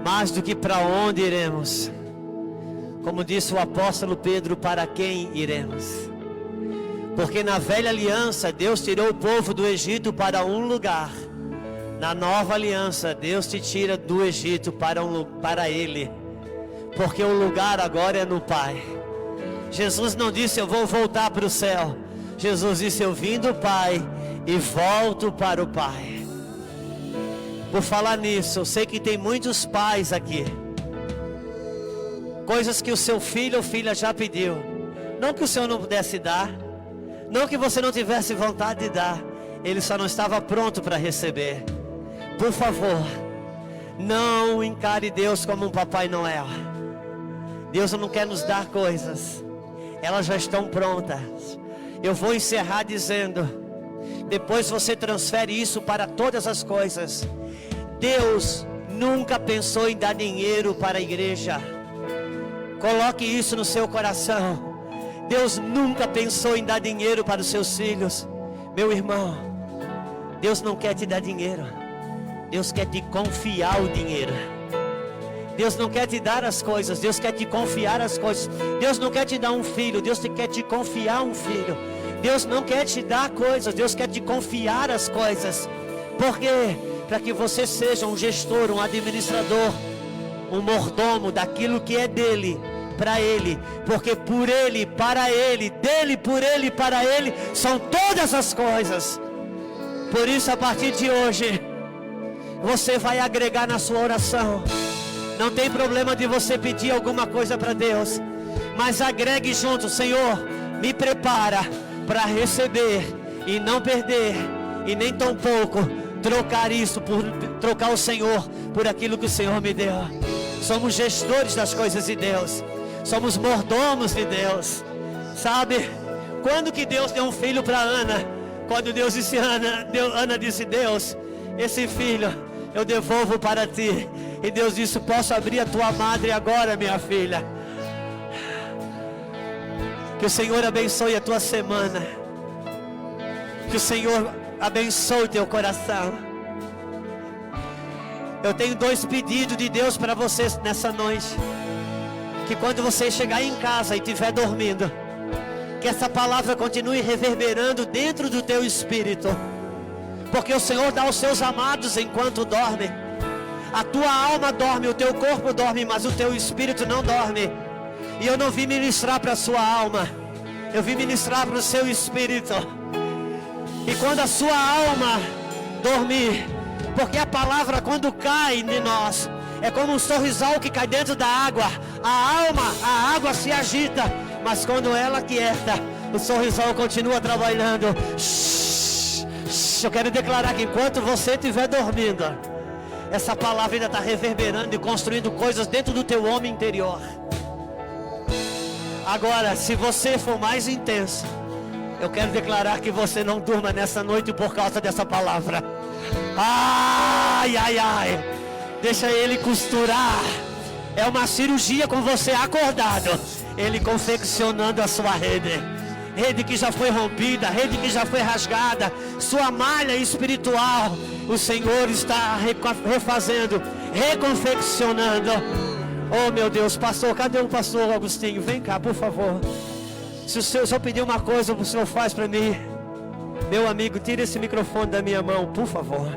Mais do que para onde iremos, como disse o apóstolo Pedro, para quem iremos? Porque na velha aliança Deus tirou o povo do Egito para um lugar. Na nova aliança Deus te tira do Egito para Ele, porque o lugar agora é no Pai. Jesus não disse eu vou voltar para o céu. Jesus disse eu vim do Pai e volto para o Pai. Por falar nisso, eu sei que tem muitos pais aqui, coisas que o seu filho ou filha já pediu, não que o Senhor não pudesse dar, não que você não tivesse vontade de dar, ele só não estava pronto para receber. Por favor, não encare Deus como um Papai Noel. Deus não quer nos dar coisas, elas já estão prontas. Eu vou encerrar dizendo, depois você transfere isso para todas as coisas. Deus nunca pensou em dar dinheiro para a igreja. Coloque isso no seu coração. Deus nunca pensou em dar dinheiro para os seus filhos. Meu irmão, Deus não quer te dar dinheiro, Deus quer te confiar o dinheiro. Deus não quer te dar as coisas, Deus quer te confiar as coisas. Deus não quer te dar um filho, Deus quer te confiar um filho. Deus não quer te dar coisas, Deus quer te confiar as coisas. Por quê? Para que você seja um gestor, um administrador, um mordomo daquilo que é dele, para ele. Porque por ele, para ele, dele, por ele, para ele, são todas as coisas. Por isso, a partir de hoje, você vai agregar na sua oração. Não tem problema de você pedir alguma coisa para Deus, mas agregue junto: Senhor, me prepara para receber e não perder, e nem tão pouco trocar o Senhor por aquilo que o Senhor me deu. Somos gestores das coisas de Deus, somos mordomos de Deus. Sabe, quando que Deus deu um filho para Ana? Quando Deus disse Ana disse: Deus, esse filho eu devolvo para ti. E Deus disse: posso abrir a tua madre agora, minha filha. Que o Senhor abençoe a tua semana, que o Senhor abençoe o teu coração. Eu tenho 2 pedidos de Deus para vocês nessa noite. Que quando você chegar em casa e estiver dormindo, que essa palavra continue reverberando dentro do teu espírito. Porque o Senhor dá aos seus amados enquanto dorme. A tua alma dorme, o teu corpo dorme, mas o teu espírito não dorme. E eu não vim ministrar para a sua alma, eu vim ministrar para o seu espírito. E quando a sua alma dormir, porque a palavra quando cai em nós, é como um sorrisal que cai dentro da água. A água se agita, mas quando ela quieta, o sorrisal continua trabalhando. Eu quero declarar que enquanto você estiver dormindo, essa palavra ainda está reverberando e construindo coisas dentro do teu homem interior. Agora, se você for mais intenso, eu quero declarar que você não durma nessa noite por causa dessa palavra. Ai, ai, ai. Deixa ele costurar. É uma cirurgia com você acordado. Ele confeccionando a sua rede. Rede que já foi rompida, rede que já foi rasgada. Sua malha espiritual, o Senhor está refazendo, reconfeccionando. Oh meu Deus, pastor, cadê o pastor Agostinho? Vem cá, por favor. Se o senhor pedir uma coisa, o senhor faz para mim. Meu amigo, tira esse microfone da minha mão, por favor.